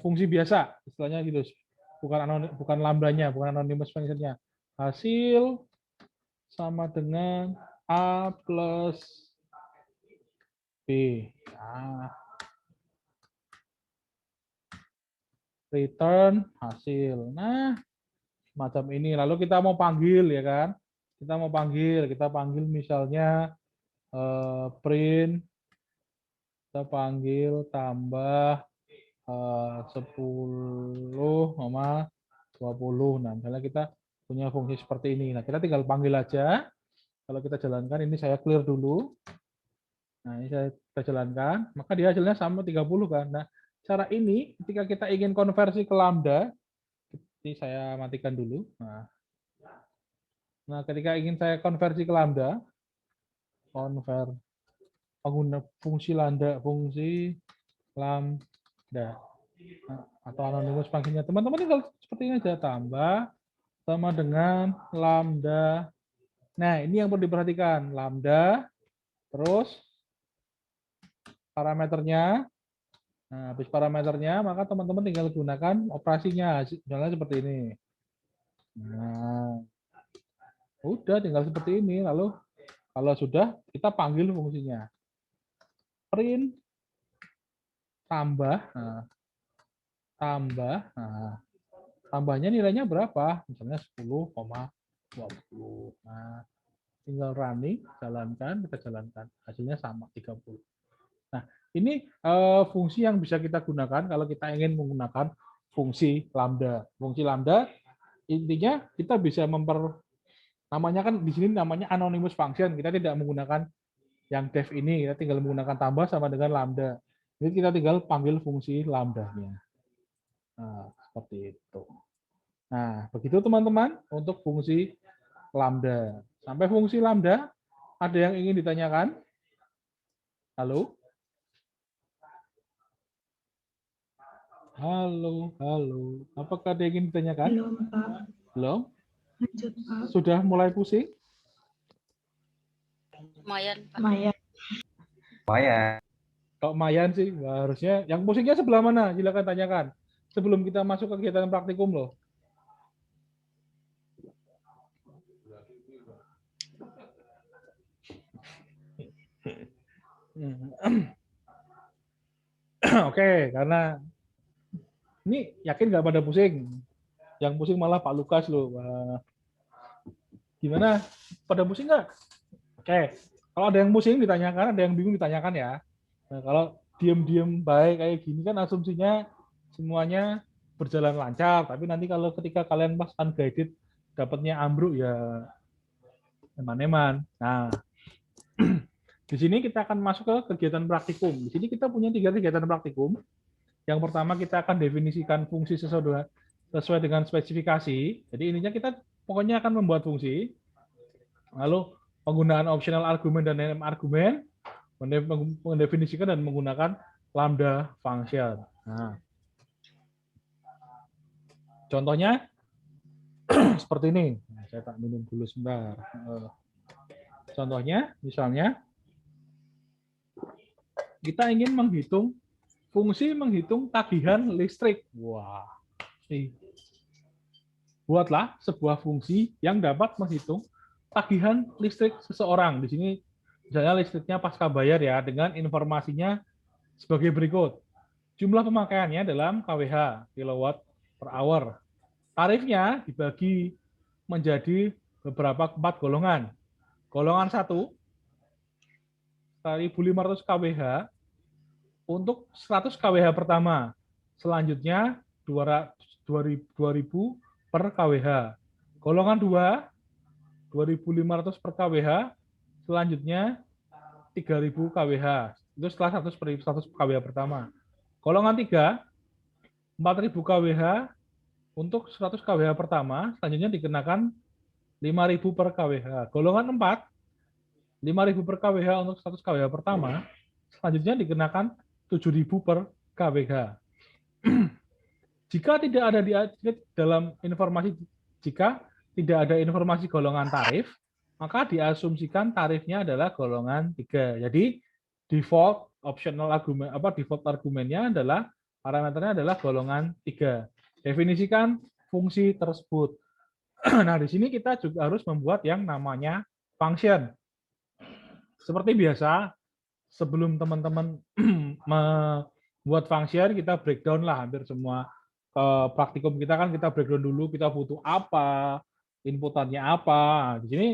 biasa, istilahnya gitu. Bukan lambdanya, bukan anonymous function-nya. Hasil sama dengan A plus Nah, return hasil. Nah, macam ini. Lalu kita mau panggil ya kan? Kita panggil misalnya print, kita panggil tambah 10, 20. Nah, misalnya kita punya fungsi seperti ini. Nah, kita tinggal panggil aja. Kalau kita jalankan, ini saya clear dulu. Nah, ini kita jalankan, maka dia hasilnya sama 30 kan. Nah, cara ini ketika kita ingin konversi ke lambda, ini saya matikan dulu. Nah, ketika ingin saya konversi ke lambda, pengguna fungsi lambda, atau anonymous fungsinya teman-teman tinggal seperti ini aja, tambah sama dengan lambda. Nah, ini yang perlu diperhatikan, lambda, terus parameternya. Nah, habis parameternya, maka teman-teman tinggal gunakan operasinya, misalnya seperti ini. Nah, udah tinggal seperti ini. Lalu kalau sudah, kita panggil fungsinya. Print tambah, tambahnya nilainya berapa? Misalnya 10,20. Nah, tinggal running, jalankan, kita jalankan. Hasilnya sama, 30. Nah, ini fungsi yang bisa kita gunakan kalau kita ingin menggunakan fungsi lambda. Fungsi lambda intinya kita bisa namanya kan di sini namanya anonymous function. Kita tidak menggunakan yang def ini, kita tinggal menggunakan tambah sama dengan lambda. Jadi kita tinggal panggil fungsi lambdanya. Nah, seperti itu. Nah, begitu teman-teman untuk fungsi lambda. Sampai fungsi lambda, ada yang ingin ditanyakan? Halo? Halo, halo. Apakah ada yang ingin ditanyakan? Belum, Pak. Belum? Lanjut, Pak. Sudah mulai pusing? Lumayan, Pak. Maya. Kok lumayan sih, harusnya. Yang pusingnya sebelah mana? Silakan tanyakan. Sebelum kita masuk ke kegiatan praktikum loh. Oke, karena ini yakin nggak pada pusing. Yang pusing malah Pak Lukas loh. Wah. Gimana? Pada pusing nggak? Oke, kalau ada yang pusing ditanyakan, ada yang bingung ditanyakan ya. Nah, kalau diem-diem baik kayak gini kan asumsinya semuanya berjalan lancar. Tapi nanti kalau ketika kalian pas unguided dapatnya ambruk ya eman-eman. Nah, di sini kita akan masuk ke kegiatan praktikum. Di sini kita punya 3 kegiatan praktikum. Yang pertama kita akan definisikan fungsi sesuai dengan spesifikasi. Jadi intinya kita pokoknya akan membuat fungsi. Lalu penggunaan optional argumen dan name argumen, mendefinisikan dan menggunakan lambda function. Nah, contohnya seperti ini. Nah, saya tak minum dulu sebentar. Contohnya, misalnya kita ingin menghitung fungsi menghitung tagihan listrik. Wah, nih. Buatlah sebuah fungsi yang dapat menghitung tagihan listrik seseorang. Di sini misalnya listriknya pasca bayar ya, dengan informasinya sebagai berikut. Jumlah pemakaiannya dalam kWh, kilowatt per hour. Tarifnya dibagi menjadi beberapa 4 golongan. Golongan 1, 1.500 kWh untuk 100 kWh pertama. Selanjutnya 2.000 per kWh. Golongan 2, 2.500 per kWh. Selanjutnya 3.000 kWh. Itu setelah 100 kWh pertama. Golongan 3, 4.000 kWh untuk 100 kWh pertama. Selanjutnya dikenakan 5.000 per kWh. Golongan 4, 5.000 per kWh untuk 100 kWh pertama. Selanjutnya dikenakan 7.000 per kWh. Jika tidak ada dalam informasi, jika tidak ada informasi golongan tarif, maka diasumsikan tarifnya adalah golongan 3. Jadi default optional argumen default argumennya adalah parameternya adalah golongan 3. Definisikan fungsi tersebut. Nah, di sini kita juga harus membuat yang namanya function. Seperti biasa, sebelum teman-teman membuat function, kita breakdown lah hampir semua praktikum kita kan kita breakdown dulu, kita butuh apa, inputannya apa. Nah, di sini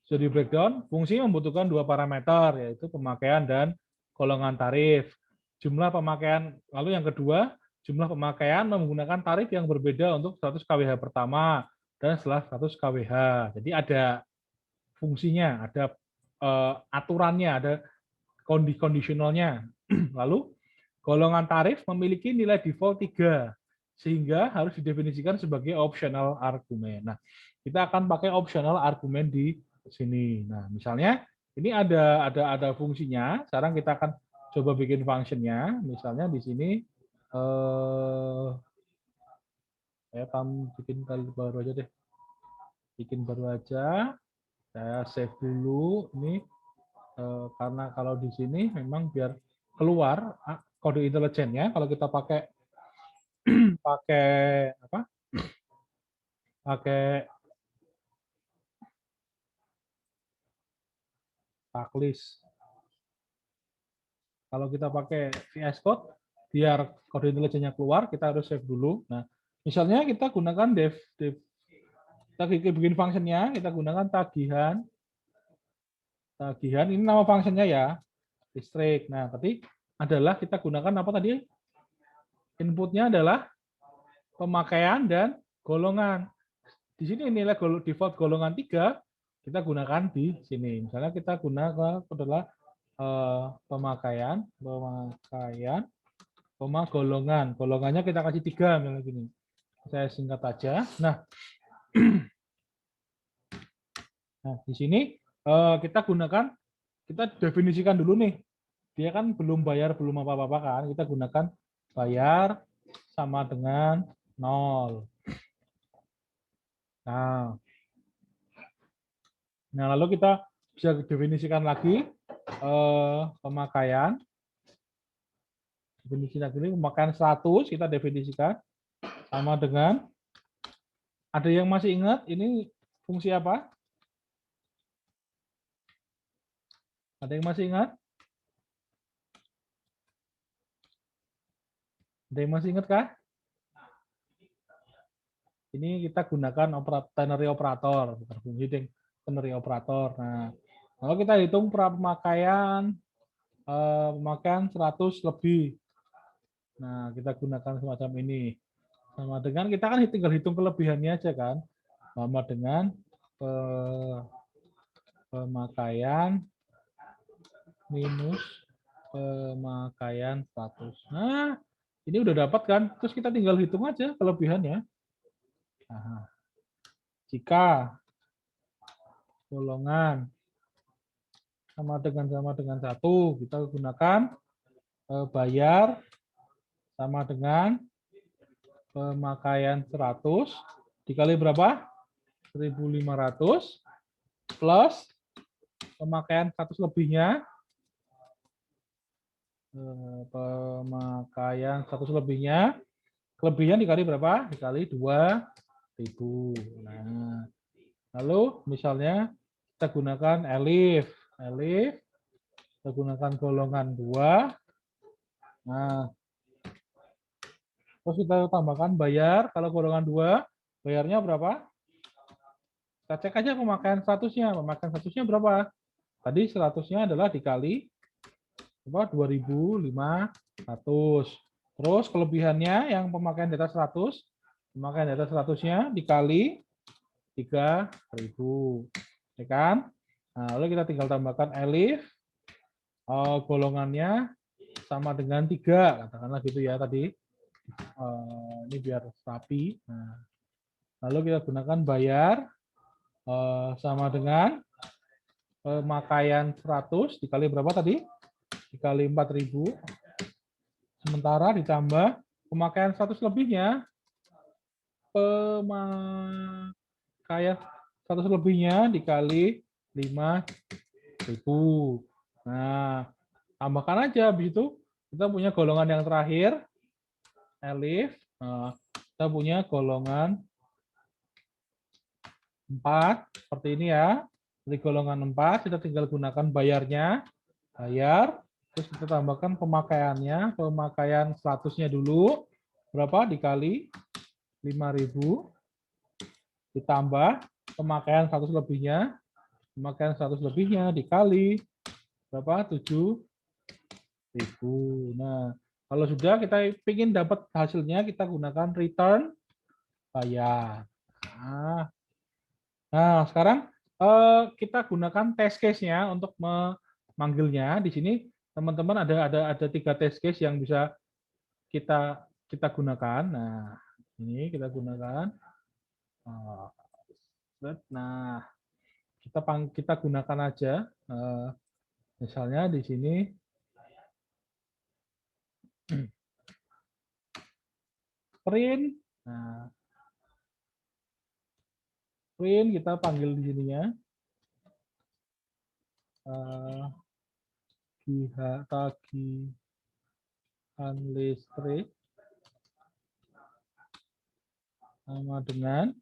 sudah di breakdown, fungsi membutuhkan dua parameter, yaitu pemakaian dan golongan tarif. Jumlah pemakaian, lalu yang kedua, jumlah pemakaian menggunakan tarif yang berbeda untuk 100 kWh pertama dan setelah 100 kWh. Jadi ada fungsinya, ada aturannya, ada kondisionalnya. Lalu golongan tarif memiliki nilai default 3 sehingga harus didefinisikan sebagai optional argumen. Nah, kita akan pakai optional argumen di sini. Nah, misalnya ini ada fungsinya. Sekarang kita akan coba bikin functionnya. Misalnya di sini saya bikin kali baru aja deh. Bikin baru aja. Saya save dulu ini karena kalau di sini memang biar keluar kode intelijennya kalau kita pakai pakai checklist. Kalau kita pakai VS Code biar kode intelijennya keluar kita harus save dulu. Nah, misalnya kita gunakan dev kita bikin functionnya, kita gunakan tagihan ini nama functionnya ya, listrik. Nah, tapi adalah kita gunakan apa tadi? Inputnya adalah pemakaian dan golongan. Di sini nilai default golongan 3 kita gunakan di sini. Misalnya kita gunakan adalah pemakaian, golongan. Golongannya kita kasih 3 misalnya gini. Saya singkat aja. Nah, di sini kita gunakan, kita definisikan dulu nih. Dia kan belum bayar, belum apa-apa kan. Kita gunakan bayar sama dengan 0. Nah, lalu kita bisa definisikan lagi pemakaian. Definisi lagi pemakaian 100 kita definisikan sama dengan, ada yang masih ingat ini fungsi apa? Ada yang masih ingat? Ada yang masih ingat kah? Ini kita gunakan ternary operator, fungsi ternary operator. Nah, kalau kita hitung pemakaian 100 lebih. Nah, kita gunakan semacam ini. Sama dengan kita kan tinggal hitung kelebihannya aja kan. Sama dengan pemakaian minus pemakaian 100. Nah, ini udah dapat kan? Terus kita tinggal hitung aja kelebihannya. Nah, jika golongan sama dengan 1, kita gunakan bayar sama dengan pemakaian 100 dikali berapa? 1.500 plus pemakaian 100 lebihnya. Pemakaian 100 lebihnya. Kelebihan dikali berapa? Dikali 2.000. Nah, lalu misalnya kita gunakan elif. Kita gunakan golongan 2. Nah, terus kita tambahkan bayar. Kalau golongan 2, bayarnya berapa? Kita cek aja pemakaian 100-nya. Pemakaian 100-nya berapa? Tadi 100-nya adalah dikali 2.500. Terus kelebihannya yang pemakaian di atas 100, pemakaian di atas 100-nya dikali 3.000. Ya kan? Nah, lalu kita tinggal tambahkan elif. Golongannya sama dengan 3, katakanlah gitu ya tadi. Ini biar rapi. Nah, lalu kita gunakan bayar sama dengan pemakaian 100 dikali berapa tadi? Dikali 4.000. Sementara ditambah pemakaian 100 lebihnya, pemakaian 100 lebihnya dikali 5.000. Nah, tambahkan aja, habis itu kita punya golongan yang terakhir, elif. Nah, kita punya golongan 4, seperti ini ya. Jadi golongan 4, kita tinggal gunakan bayarnya, bayar Terus kita tambahkan pemakaiannya, pemakaian 100-nya dulu. Berapa? Dikali 5.000. Ditambah pemakaian 100 lebihnya. Pemakaian 100 lebihnya dikali berapa? 7.000. Nah, kalau sudah kita ingin dapat hasilnya, kita gunakan return bayar. Nah sekarang kita gunakan test case-nya untuk memanggilnya. Di sini teman-teman ada 3 test case yang bisa kita gunakan. Nah, ini kita gunakan. Nah, kita gunakan aja. Misalnya di sini print. Nah, print kita panggil di sininya. Tagihan listrik sama dengan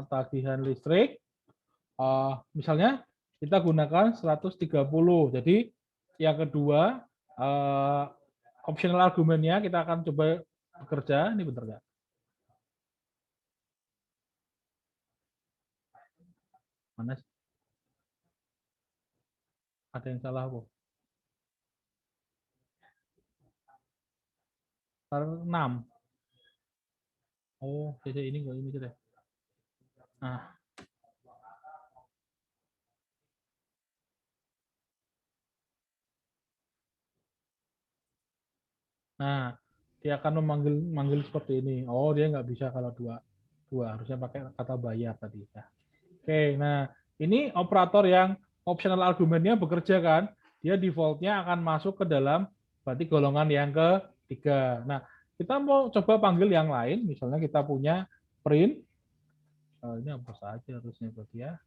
tagihan listrik. Misalnya kita gunakan 130. Jadi yang kedua optional argumennya kita akan coba bekerja. Ini bentar ya. Mana sih? Ada yang salah apa? 6. Oh, CC ini enggak ini sudah. Nah, dia akan memanggil seperti ini. Oh, dia nggak bisa kalau dua harusnya pakai kata bayar tadi ya. Oke, nah ini operator yang optional argumennya bekerja kan, dia defaultnya akan masuk ke dalam berarti golongan yang ketiga. Nah, kita mau coba panggil yang lain, misalnya kita punya print, ini apa saja harusnya berarti ya.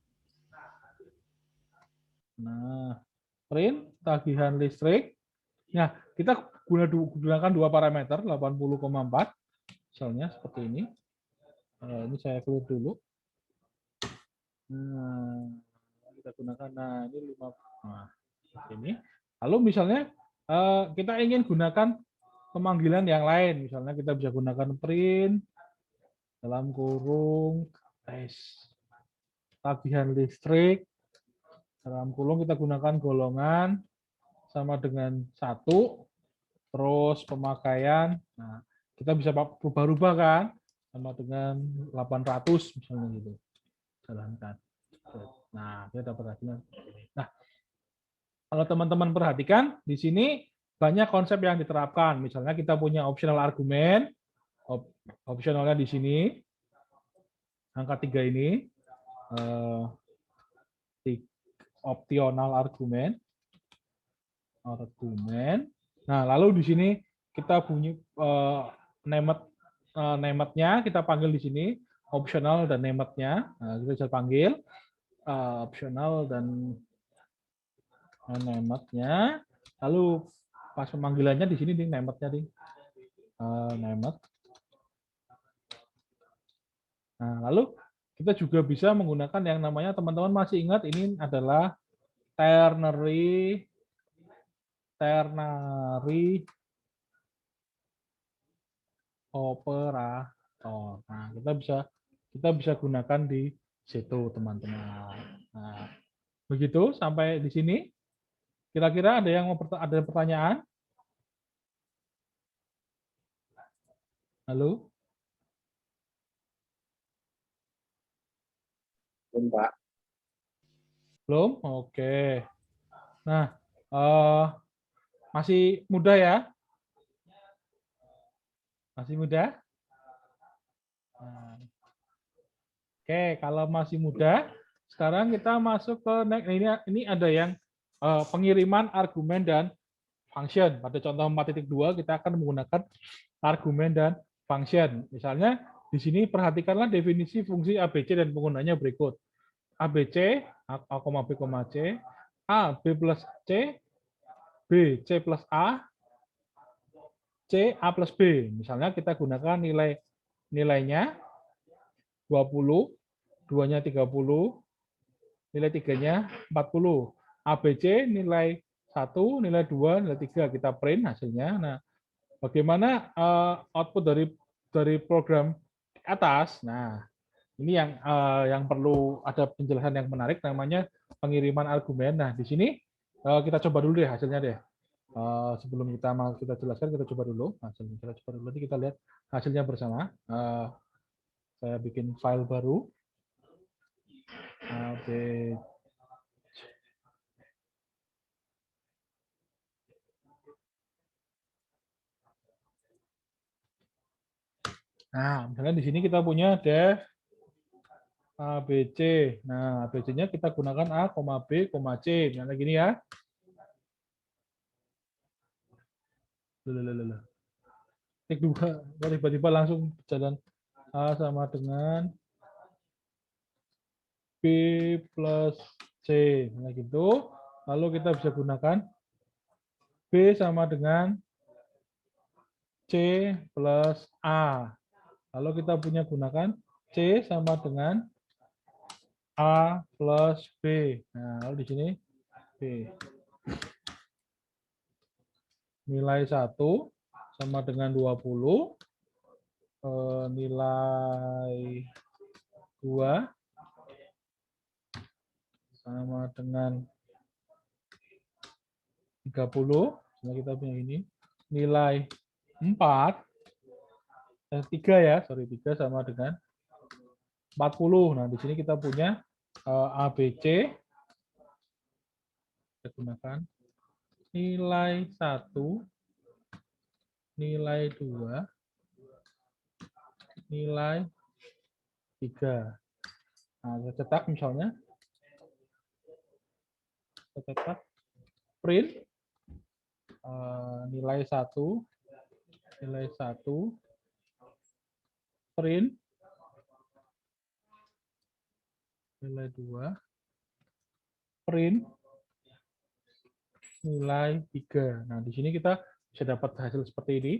Nah, print tagihan listrik. Nah, kita gunakan 2 parameter 80,4 misalnya seperti ini. Ini saya clear dulu. Nah, kita gunakan ini 5. Nah, seperti ini. Lalu misalnya kita ingin gunakan pemanggilan yang lain, misalnya kita bisa gunakan print dalam kurung tagihan listrik dalam kurung kita gunakan golongan sama dengan 1, terus pemakaian. Nah, kita bisa berubah-ubah kan sama dengan 800 misalnya gitu. Jalankan. Nah, kita dapat hasilnya. Nah, kalau teman-teman perhatikan di sini banyak konsep yang diterapkan. Misalnya kita punya optional argumen, optionalnya di sini angka 3 ini optional argumen. Nah, lalu di sini kita punya named-nya kita panggil di sini optional dan named-nya. Nah, kita bisa panggil optional dan named-nya. Lalu pas pemanggilannya di sini di named-nya di named. Nah, lalu kita juga bisa menggunakan yang namanya teman-teman masih ingat ini adalah ternary operator. Nah, kita bisa gunakan di situ, teman-teman. Nah, begitu sampai di sini. Kira-kira ada pertanyaan? Halo? Belum, Pak. Belum? Oke. Nah, masih muda ya? Masih muda? Nah. Oke, kalau masih muda, sekarang kita masuk ke ini ada yang pengiriman argumen dan function. Pada contoh 4.2 kita akan menggunakan argumen dan function. Misalnya di sini perhatikanlah definisi fungsi ABC dan penggunanya berikut. ABC, A, B, C, A, B plus C, B, C plus A, C, A plus B. Misalnya kita gunakan nilainya 20, 2-nya 30, nilai 3-nya 40. ABC nilai 1, nilai 2, nilai 3 kita print hasilnya. Nah, bagaimana output dari program atas? Nah, ini yang perlu ada penjelasan yang menarik namanya pengiriman argumen. Nah, di sini kita coba dulu deh hasilnya deh. Sebelum kita jelaskan, kita coba dulu hasilnya. Kita coba dulu nanti kita lihat hasilnya bersama. Saya bikin file baru. Nah, misalnya di sini kita punya def ABC. Nah, ABC-nya kita gunakan A, B, C. Misalnya gini ya. Tik 2. Tiba-tiba langsung jalan A sama dengan B plus C. Nah, gitu. Lalu kita bisa gunakan B sama dengan C plus A. Lalu kita punya gunakan C sama dengan A plus B. Nah, lalu di sini B. Nilai 1 sama dengan 20. Nilai 2 sama dengan 30. Nah, kita punya ini. Nilai 4. 3 ya, sorry 3 sama dengan 40. Nah, di sini kita punya ABC. Kita gunakan nilai 1, nilai 2, nilai 3. Nah, saya cetak misalnya. Saya cetak print nilai 1, nilai 1, print nilai 2, print nilai 3. Nah, di sini kita bisa dapat hasil seperti ini.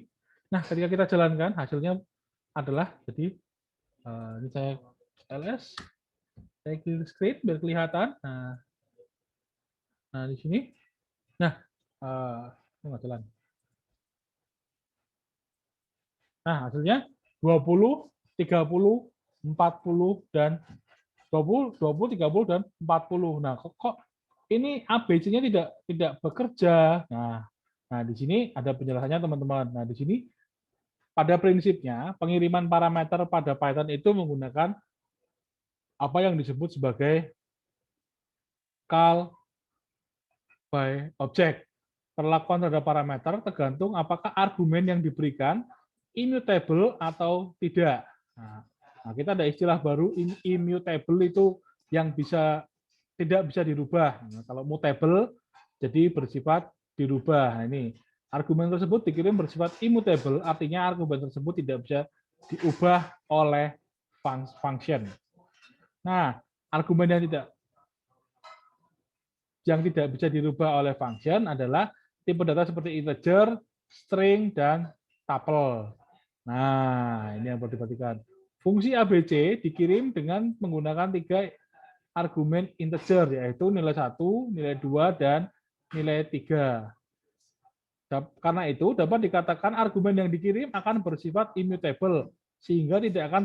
Nah, ketika kita jalankan, hasilnya adalah, jadi ini saya ls, saya clear screen biar kelihatan. Nah, di sini. Nah, nggak jalan. Nah, hasilnya 20, 30, 40, dan 20, 20, 30, dan 40. Nah, kok ini ABC-nya tidak bekerja. Nah, di sini ada penjelasannya, teman-teman. Nah, di sini pada prinsipnya pengiriman parameter pada Python itu menggunakan apa yang disebut sebagai call by object. Perlakuan terhadap parameter tergantung apakah argumen yang diberikan immutable atau tidak. Nah, kita ada istilah baru, immutable itu yang tidak bisa dirubah. Nah, kalau mutable jadi bersifat dirubah. Nah, ini argumen tersebut dikirim bersifat immutable, artinya argumen tersebut tidak bisa diubah oleh function. Nah, argumen yang tidak bisa dirubah oleh function adalah tipe data seperti integer, string, dan tuple. Nah, ini yang perlu diperhatikan. Fungsi ABC dikirim dengan menggunakan 3 argumen integer, yaitu nilai 1, nilai 2, dan nilai 3. Karena itu, dapat dikatakan argumen yang dikirim akan bersifat immutable, sehingga tidak akan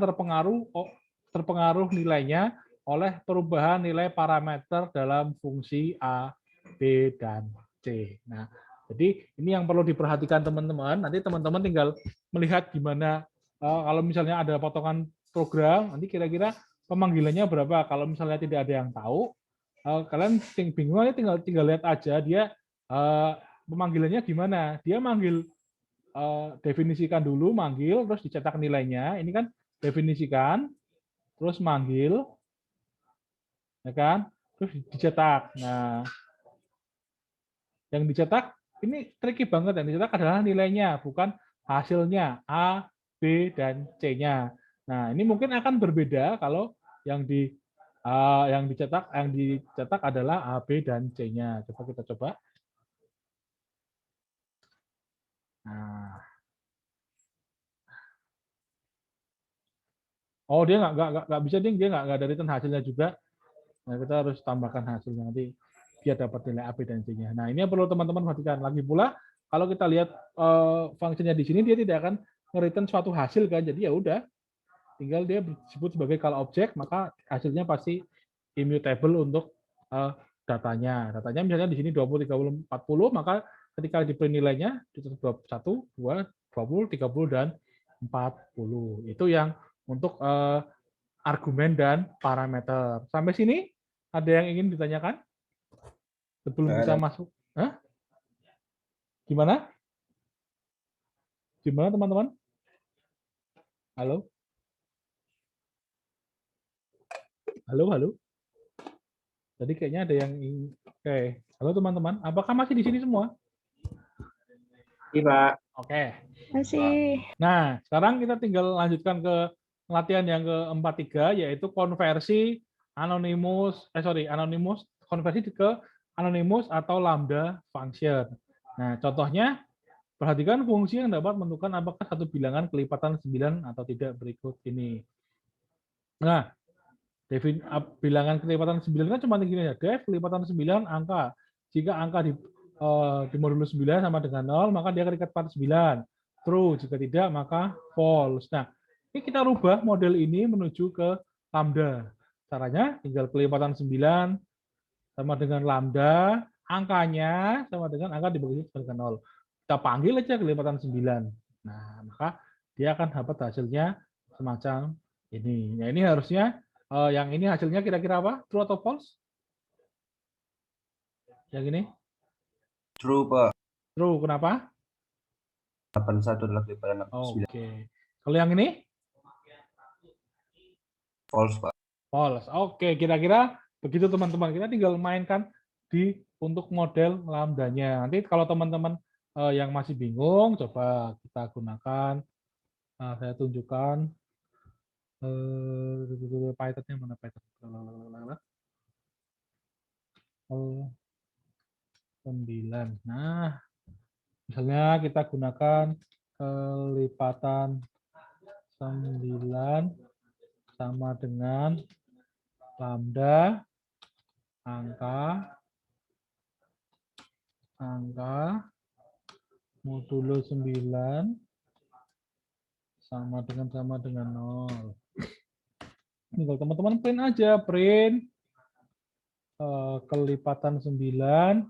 terpengaruh nilainya oleh perubahan nilai parameter dalam fungsi A, B, dan C. Nah, jadi ini yang perlu diperhatikan teman-teman. Nanti teman-teman tinggal melihat gimana kalau misalnya ada potongan program, nanti kira-kira pemanggilannya berapa. Kalau misalnya tidak ada yang tahu, kalian bingung, tinggal lihat aja dia pemanggilannya gimana. Dia manggil definisikan dulu, manggil, terus dicetak nilainya. Ini kan definisikan, terus manggil, ya kan? Terus dicetak. Nah, yang dicetak ini tricky banget. Yang dicetak adalah nilainya, bukan hasilnya A, B, dan C-nya. Nah, ini mungkin akan berbeda kalau yang dicetak adalah A, B, dan C-nya. Coba kita coba. Nah, oh dia nggak bisa, dia nggak ada return hasilnya juga. Nah, kita harus tambahkan hasilnya nanti biar dapat nilai A, B, dan C-nya. Nah, ini yang perlu teman-teman perhatikan. Lagi pula, kalau kita lihat fungsinya di sini, dia tidak akan nge-return suatu hasil kan. Jadi ya udah, tinggal dia disebut sebagai call object, maka hasilnya pasti immutable untuk datanya. Datanya misalnya di sini 20, 30, 40, maka ketika di print nilainya ditutup 1, 2, 20, 30, dan 40. Itu yang untuk argumen dan parameter. Sampai sini ada yang ingin ditanyakan sebelum kita masuk? Hah? Gimana? Gimana teman-teman? Halo? Halo, halo? Tadi kayaknya ada yang ingin... Oke. Halo teman-teman, apakah masih di sini semua? Iya, Pak. Oke. Masih. Nah, sekarang kita tinggal lanjutkan ke latihan yang ke-43, yaitu konversi anonymous konversi ke anonymous atau lambda function. Nah, contohnya, perhatikan fungsi yang dapat menentukan apakah satu bilangan kelipatan 9 atau tidak berikut ini. Nah, bilangan kelipatan 9 kan cuma gini ya, def kelipatan 9 angka. Jika angka di modulo 9 sama dengan 0, maka dia akan diikat pada 9. True, jika tidak maka false. Nah, ini kita rubah model ini menuju ke lambda. Caranya tinggal kelipatan 9 sama dengan lambda, angkanya sama dengan angka dibagi dengan 0. Kita panggil aja kelipatan 9. Nah, maka dia akan dapat hasilnya semacam ini. Nah, ini harusnya yang ini hasilnya kira-kira apa? True atau false? Yang ini? True, Pak. True, kenapa? 81 adalah kelipatan 9. Oke. Kalau yang ini? False, Pak. False. Oke, kira-kira begitu teman-teman. Kita tinggal mainkan untuk model lambdanya. Nanti kalau teman-teman yang masih bingung, coba kita gunakan. Saya tunjukkan Python-nya mana Python? 9. Nah, misalnya kita gunakan kelipatan 9 sama dengan lambda angka modulo 9 sama dengan 0. Ini kalau teman-teman print aja, print kelipatan 9.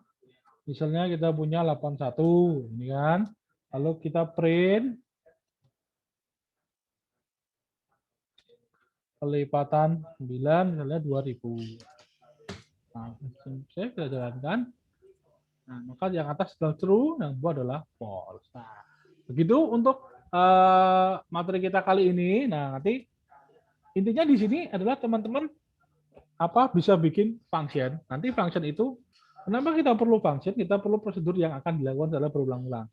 Misalnya kita punya 81, ini kan. Lalu kita print kelipatan 9 misalnya 2000. Nah, saya sudah jalankan. Nah, maka yang atas adalah true, yang bawah adalah false. Nah, begitu untuk materi kita kali ini. Nah, nanti intinya di sini adalah teman-teman bisa bikin function. Nanti function itu, kenapa kita perlu function? Kita perlu prosedur yang akan dilakukan secara berulang-ulang.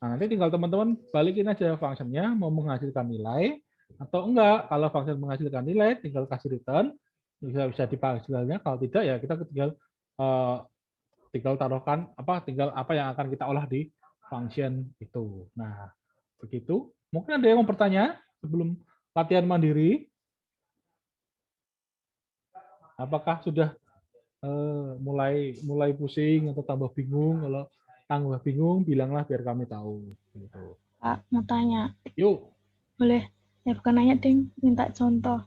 Nah, nanti tinggal teman-teman balikin aja functionnya, mau menghasilkan nilai atau enggak. Kalau function menghasilkan nilai, tinggal kasih return, bisa dipanggilnya. Kalau tidak ya kita tinggal taruhkan tinggal apa yang akan kita olah di function itu. Nah, begitu. Mungkin ada yang mau bertanya sebelum latihan mandiri? Apakah sudah mulai pusing atau tambah bingung? Kalau tambah bingung, bilanglah biar kami tahu. Gitu. Pak, mau tanya. Yuk. Boleh? Ya bukan nanya, Ding. Minta contoh.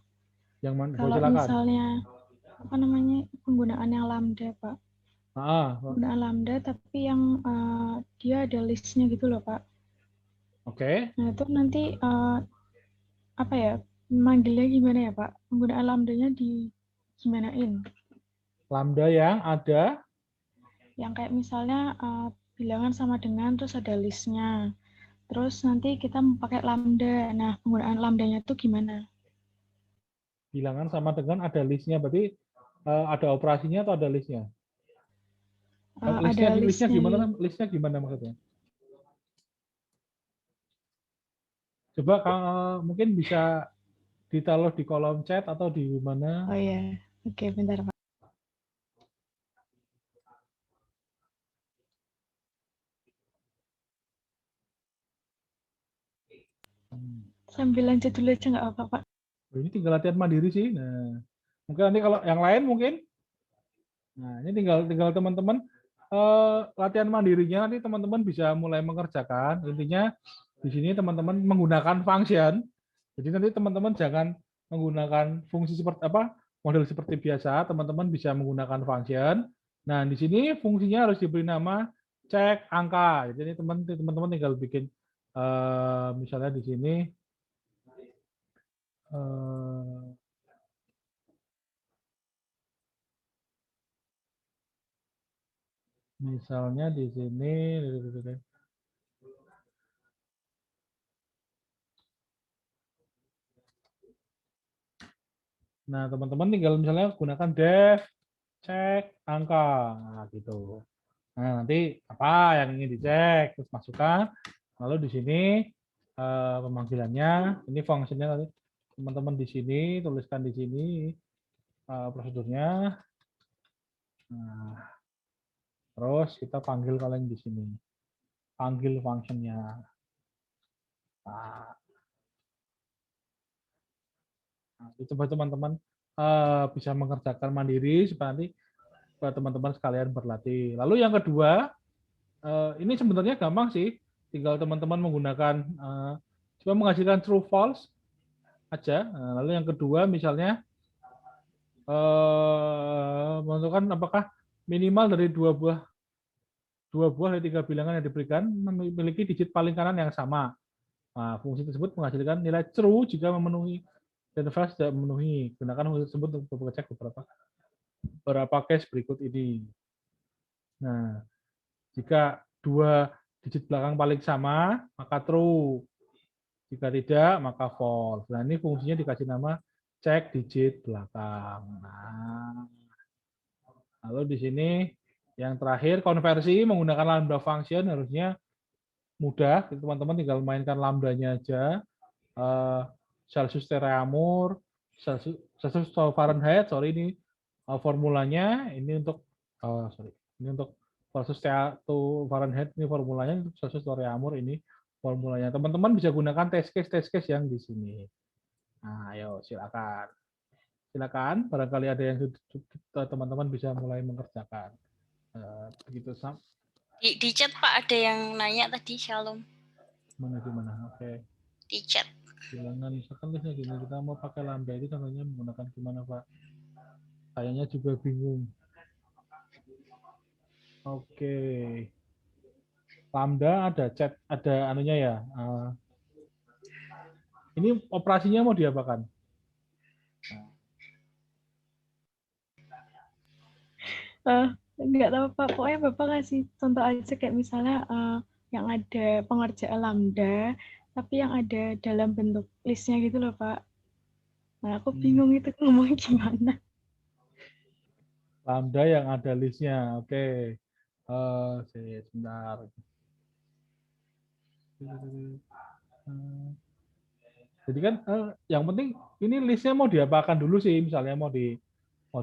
Yang mana? Kalau misalnya, penggunaan yang lambda, Pak. Penggunaan lambda, tapi yang dia ada listnya gitu loh, Pak. Oke. Nah, itu nanti, manggilnya gimana ya, Pak? Penggunaan lambdanya gimanain? Lambda yang ada? Yang kayak misalnya bilangan sama dengan, terus ada listnya. Terus nanti kita mau pakai lambda. Nah, penggunaan lambdanya itu gimana? Bilangan sama dengan ada listnya, berarti ada operasinya atau ada listnya? Listnya gimana? Listnya gimana maksudnya? Coba mungkin bisa ditaruh di kolom chat atau di mana? Oh iya, oke, bentar Pak. Sambil lanjut dulu aja nggak apa-apa, Pak. Ini tinggal latihan mandiri sih. Nah, Mungkin nanti kalau yang lain mungkin. Nah, ini tinggal teman-teman latihan mandirinya nanti teman-teman bisa mulai mengerjakan. Intinya di sini teman-teman menggunakan function. Jadi nanti teman-teman jangan menggunakan fungsi seperti apa model seperti biasa. Teman-teman bisa menggunakan function. Nah, di sini fungsinya harus diberi nama cek angka. Jadi teman-teman tinggal bikin misalnya di sini eh, misalnya di sini. Nah, teman-teman tinggal misalnya gunakan def cek angka. Nah, gitu. Nah, nanti apa yang ingin dicek terus masukkan. Lalu di sini pemanggilannya, ini fungsinya nanti teman-teman di sini tuliskan di sini prosedurnya. Nah, terus kita panggil kalian di sini. Panggil fungsinya. Nah, coba teman-teman bisa mengerjakan mandiri supaya nanti teman-teman sekalian berlatih. Lalu yang kedua, ini sebenarnya gampang sih, tinggal teman-teman menggunakan coba menghasilkan true false aja. Nah, lalu yang kedua misalnya menentukan apakah minimal dari dua buah dari tiga bilangan yang diberikan memiliki digit paling kanan yang sama. Nah, fungsi tersebut menghasilkan nilai true jika memenuhi dan false tidak memenuhi. Gunakan fungsi tersebut untuk mengecek beberapa case berikut ini. Nah, jika dua digit belakang paling sama, maka true. Jika tidak, maka false. Nah, ini fungsinya dikasih nama cek digit belakang. Nah, lalu di sini yang terakhir konversi menggunakan lambda function harusnya mudah. Teman-teman tinggal mainkan lambdanya aja. Celsius Teraamur, Celsius Fahrenheit, sorry ini formulanya ini untuk ini untuk Celsius Fahrenheit ini formulanya, untuk Celsius Teraamur ini formulanya. Teman-teman bisa gunakan test case yang di sini. Nah, ayo silakan. Silakan, barangkali ada yang teman-teman bisa mulai mengerjakan. Begitu Sam. Di chat Pak ada yang nanya tadi, Shalom. Gimana? Oke. Di chat. Bilangan misalkan listnya gini, kita mau pakai lambda itu contohnya menggunakan gimana Pak? Kayaknya juga bingung. Oke. Lambda ada chat, ada anunya ya. Ini operasinya mau diapakan? Nggak tahu Pak, pokoknya Bapak kasih contoh aja kayak misalnya yang ada pengerjaan lambda, tapi yang ada dalam bentuk listnya gitu loh Pak. Nah, aku bingung itu ngomong gimana. Lambda yang ada listnya, oke. Sebentar. Jadi kan yang penting ini listnya mau diapakan dulu sih, misalnya mau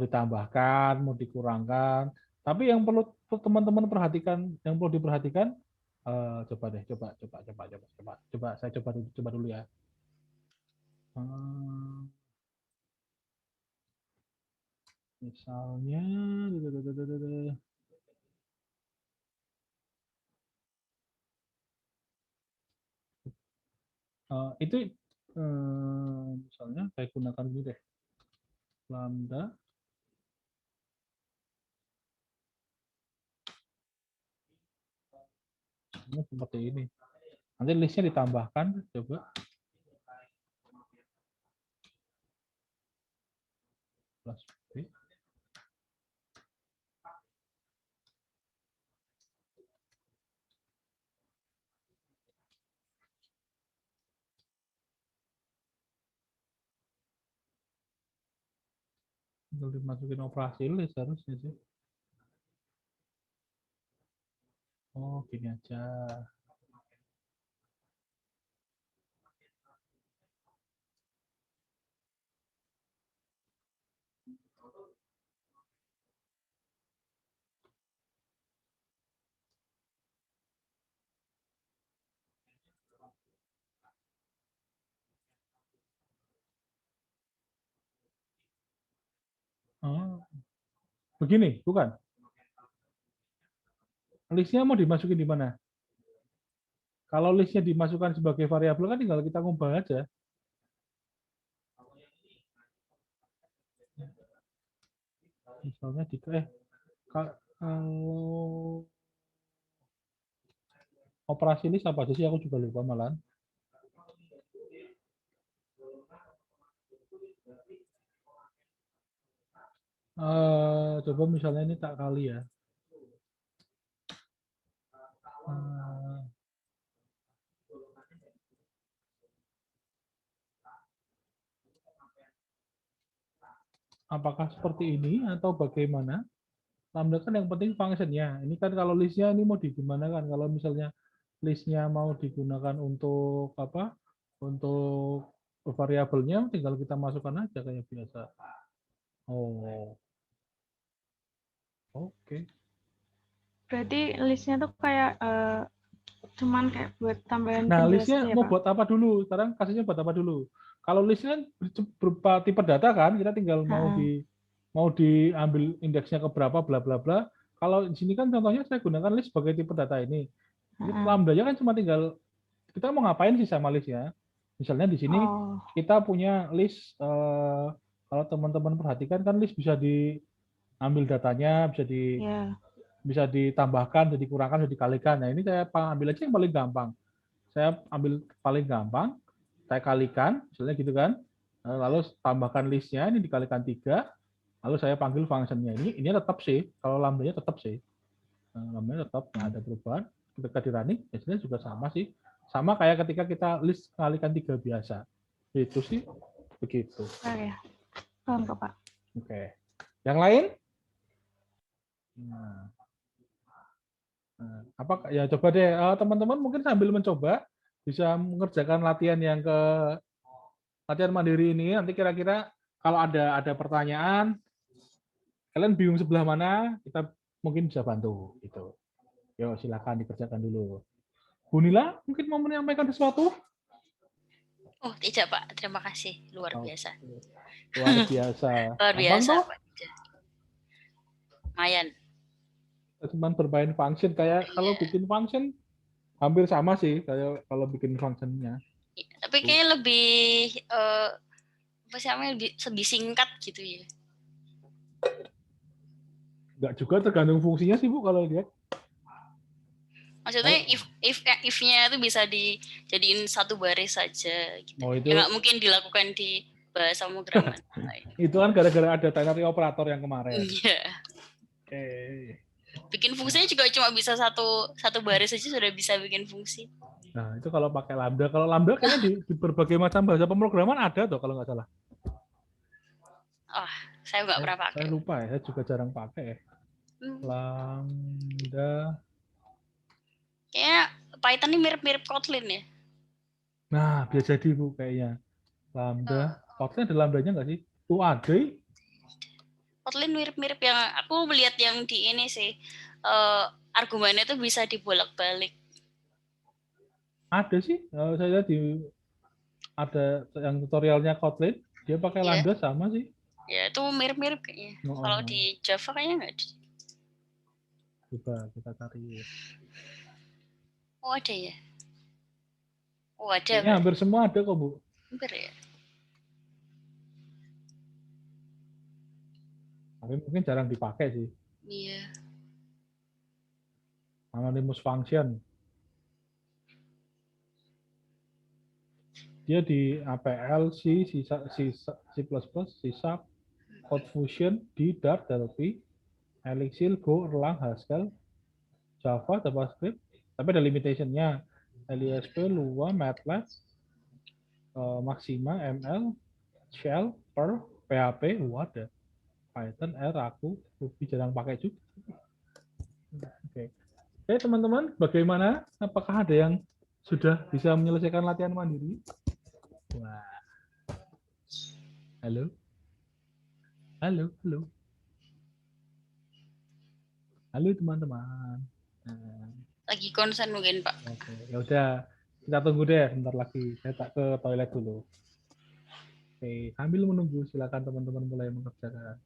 ditambahkan, mau dikurangkan. Tapi yang perlu teman-teman perhatikan, yang perlu diperhatikan, coba saya coba dulu ya. Misalnya, itu misalnya saya gunakan dulu deh, lambda. Ini seperti ini. Nanti listnya ditambahkan, coba. Plus B. Tinggal dimasukin operasi list harusnya sih. Oh, gini aja. Begini, bukan? Listnya mau dimasukin di mana? Kalau listnya dimasukkan sebagai variabel kan tinggal kita ngubah aja. Misalnya kalau operasi list apa aja sih? Aku juga lupa malahan. Coba misalnya ini tak kali ya. Apakah seperti ini atau bagaimana? Lambda kan yang penting functionnya. Ini kan kalau listnya ini mau digimanakan? Kalau misalnya listnya mau digunakan untuk apa? Untuk variabelnya tinggal kita masukkan aja kayak biasa. Oh, oke. Berarti listnya tuh kayak cuman kayak buat tambahan Nah, penjelasan listnya ya, mau Pak? buat apa dulu? Sekarang kasusnya buat apa dulu? Kalau listnya kan berupa tipe data kan, kita tinggal mau diambil indeksnya ke berapa, bla bla bla. Kalau di sini kan contohnya saya gunakan list sebagai tipe data ini. Ini lambda-nya kan cuma tinggal kita mau ngapain sih sama listnya? Misalnya di sini kita punya list, kalau teman-teman perhatikan kan list bisa diambil datanya, bisa ditambahkan, bisa dikurangkan, bisa dikalikan. Nah ini saya ambil aja yang paling gampang. Saya ambil paling gampang, saya kalikan, misalnya gitu kan. Lalu tambahkan listnya, ini dikalikan 3, lalu saya panggil functionnya. Ini tetap sih, kalau lambda-nya tetap sih. Lambda-nya tetap, nggak ada perubahan. Ketika di running, biasanya juga sama sih. Sama kayak ketika kita list kalikan 3 biasa. Itu sih, begitu. Oke, paham kok, Pak. Oke. Yang lain? Apa ya coba deh teman-teman mungkin sambil mencoba bisa mengerjakan latihan latihan mandiri ini, nanti kira-kira kalau ada pertanyaan kalian bingung sebelah mana, kita mungkin bisa bantu gitu. Yo silakan dikerjakan dulu. Bu Nila mungkin mau menyampaikan sesuatu? Oh tidak Pak, terima kasih, luar biasa. Luar biasa. Luar biasa Pak. Lumayan. Cuman bermain function kayak kalau bikin function hampir sama sih kayak kalau bikin functionnya. Tapi kayaknya lebih apa sih namanya, lebih singkat gitu ya. Enggak juga, tergantung fungsinya sih Bu kalau lihat. Maksudnya if-nya itu bisa dijadiin satu baris saja gitu. Oh, itu... Ya nggak mungkin dilakukan di bahasa pemrograman. Itu kan gara-gara ada ternary operator yang kemarin. Iya. Oke. Bikin fungsinya juga cuma bisa satu baris saja sudah bisa bikin fungsi. Nah, itu kalau pakai lambda. Kalau lambda kayaknya di berbagai macam bahasa pemrograman ada tuh kalau nggak salah. Oh, saya nggak pernah pakai. Saya lupa ya, saya juga jarang pakai. Lambda. Kayaknya Python ini mirip-mirip Kotlin ya. Nah, bisa jadi Bu kayaknya. Lambda. Kotlin ada lambdanya nggak sih? Ada. Kotlin mirip-mirip yang aku melihat yang di ini sih. Argumennya itu bisa dibolak-balik. Ada sih. Saya lihat ada yang tutorialnya Kotlin, dia pakai lambda sama sih. Ya, itu mirip-mirip kayaknya. Kalau di Java kayaknya nggak ada. Coba kita cari. Oh, ada ya? Oh, ada. Kayaknya hampir semua ada kok, Bu. Hampir ya? Tapi mungkin jarang dipakai sih. Iya. Anonymous function. Dia di APL, C, C++, C Sharp, CodeFusion, D, Dart, Delphi, Elixir, Go, Erlang, Haskell, Java, JavaScript, tapi ada limitation-nya. LISP, Lua, MATLAB, Maxima, ML, Shell, Perl, PHP, ada. Python, R, aku lebih jarang pakai juga. Oke, teman-teman, bagaimana? Apakah ada yang sudah bisa menyelesaikan latihan mandiri? Wah. Halo? Halo, halo. Halo teman-teman. Lagi konsen mungkin Pak. Oke, ya udah kita tunggu deh bentar lagi. Saya tak ke toilet dulu. Oke, sambil menunggu silakan teman-teman mulai mengerjakan.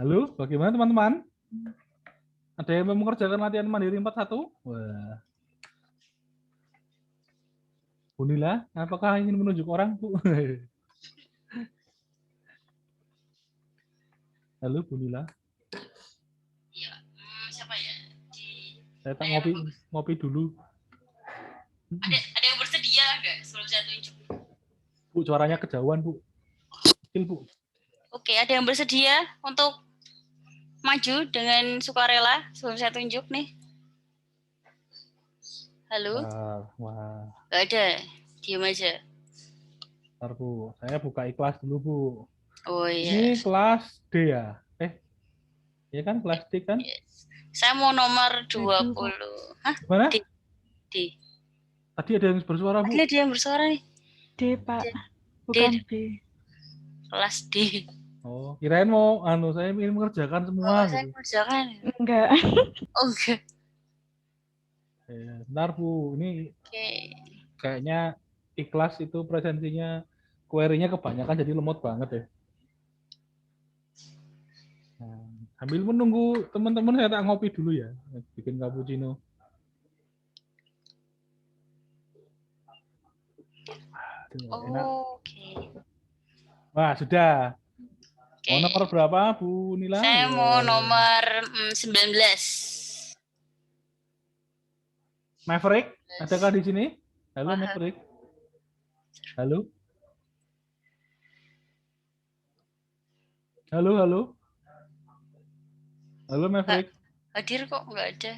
Halo, bagaimana teman-teman? Ada yang mau mengerjakan latihan mandiri 41? Wah. Bu Nila, apakah ingin menunjuk orang, Bu? Halo, Bu Nila. Iya, siapa ya? Saya tak ngopi dulu. Ada yang bersedia nggak sebelum saya tunjuk? Bu, suaranya kejauhan, Bu. Kecil, Bu. Oke, ada yang bersedia untuk maju dengan sukarela sebelum saya tunjuk nih? Halo? Wah. Nggak ada, diam aja. Bentar, Bu. Saya buka ikhlas dulu, Bu. Oh iya. Ini kelas D ya? Ya kan kelas D kan? Yes. Saya mau nomor 20. Hah? Gimana? D. Tadi ada yang bersuara, Bu. Ada yang bersuara nih. D, Pak. Bukan B. Kelas D. Oh, kirain mau saya ingin mengerjakan semua Saya gitu. mengerjakan. Enggak. Oh enggak. Bentar Bu, ini Oke. kayaknya ikhlas itu presensinya query-nya kebanyakan jadi lemot banget ya. Nah, sambil menunggu teman-teman saya tak ngopi dulu ya, bikin cappuccino. Aduh, enak. Oke. Wah, sudah. Mau Oke. nomor berapa Bu Nila? Saya mau nomor 19. Maverick, adakah di sini? Halo Wah. Maverick. Halo. Halo, halo. Halo Maverick. Hadir kok nggak ada.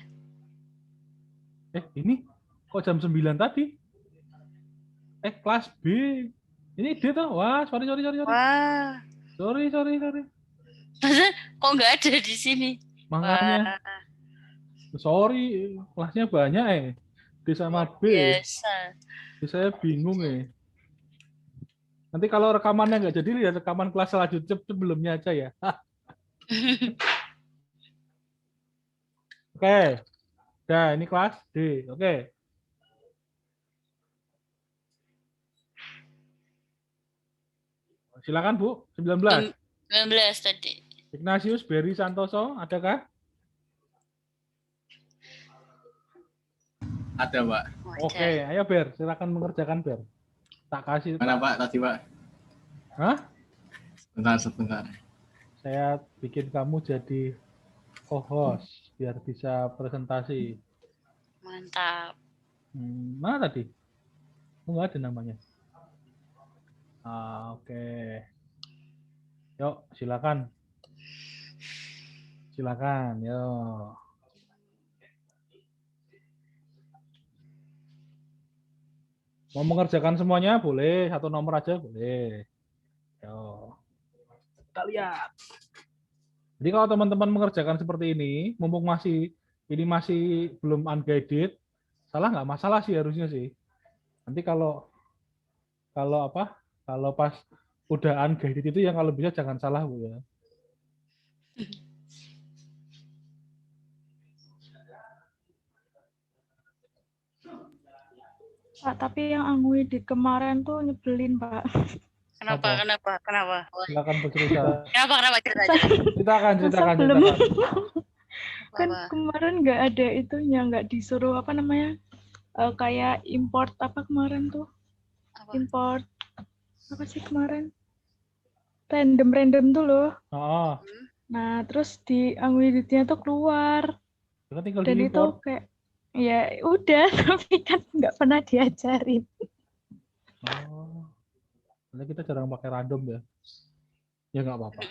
Ini kok jam 9 tadi? Kelas B. Ini D toh? Wah, sorry. Wah. Sorry. Masa kok nggak ada di sini? Makanya, sorry, kelasnya banyak D sama B. Biasa. Jadi saya bingung Nanti kalau rekamannya nggak jadi, lihat rekaman kelas selanjutnya sebelumnya aja ya. Oke. Nah, ini kelas D. Oke. Silakan Bu, 19. 19 tadi. Ignatius Berry Santoso, adakah? Ada, Pak. Oke, ayo Ber, silakan mengerjakan Ber. Tak kasih. Mana Pak tadi, Pak? Hah? Sebentar. Saya bikin kamu jadi co-host biar bisa presentasi. Mantap. Mana tadi? Nggak ada namanya. Oke. Yuk, silakan. Silakan, yuk. Mau mengerjakan semuanya boleh, satu nomor aja boleh. Yuk. Kita lihat. Jadi kalau teman-teman mengerjakan seperti ini, mumpung masih belum unguided, salah nggak masalah sih harusnya sih. Nanti kalau pas udah unguided itu yang kalau bisa jangan salah Bu ya. Pak, tapi yang unguided kemarin tuh nyebelin, Pak. Kenapa? Silakan bercerita. Kenapa ceritanya? Ceritakan. Kan kemarin nggak ada itunya, nggak disuruh apa namanya, kayak import apa kemarin tuh? Apa? Import apa sih kemarin? Random tuh loh. Oh, Nah, terus di unguided-nya tuh keluar. kita tinggal Dan itu diimport. kayak ya udah, tapi kan nggak pernah diajarin. Oh, karena kita jarang pakai random ya. Ya nggak apa-apa.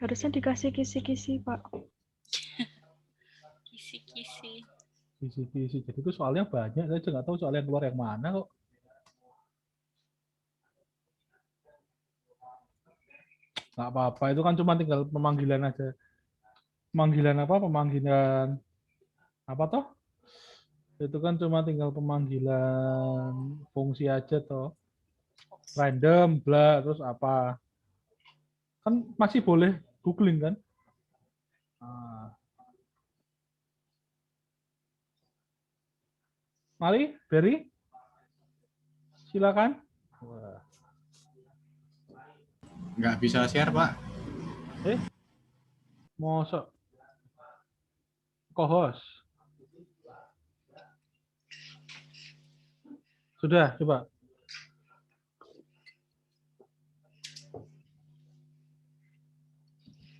Harusnya dikasih kisi-kisi, Pak. Kisi-kisi. Kisi-kisi. Jadi itu soalnya banyak, saya juga nggak tahu soal yang keluar yang mana kok. Nggak apa-apa, itu kan cuma tinggal pemanggilan aja. Pemanggilan apa toh? Itu kan cuma tinggal pemanggilan fungsi aja toh. Random, bla, terus apa. Kan masih boleh googling kan? Mari, Berry. Silakan. Nggak bisa share, Pak. Mosok co-host. Sudah, coba.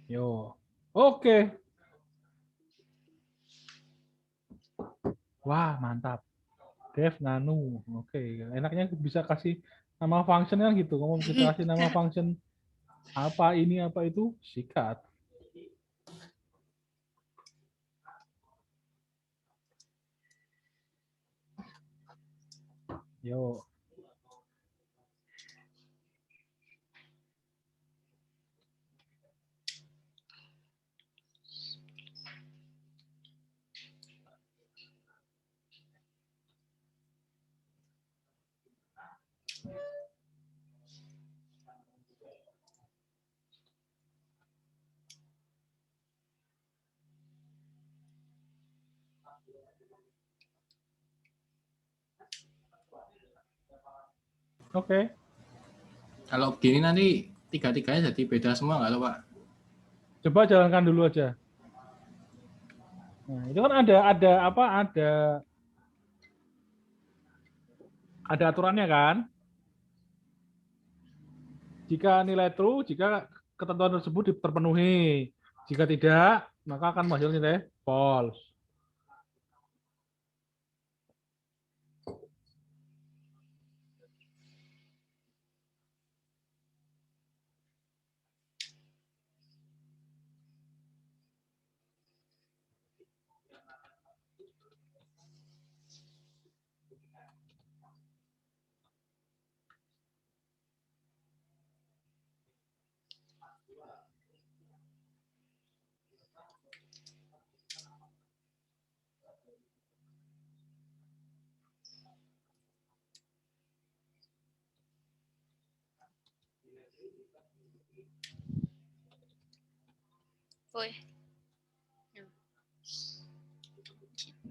Yo. Oke. Wah, mantap. Dev nganu. Oke, enaknya bisa kasih nama function kan gitu. Kamu bisa kasih nama function apa ini apa itu, sikat. Yo. Oke. Kalau begini nanti tiga-tiganya jadi beda semua nggak lo, Pak? Coba jalankan dulu aja. Nah, itu kan ada aturannya kan? Jika nilai true, jika ketentuan tersebut terpenuhi. Jika tidak, maka akan menghasilkan nilai false. Woi.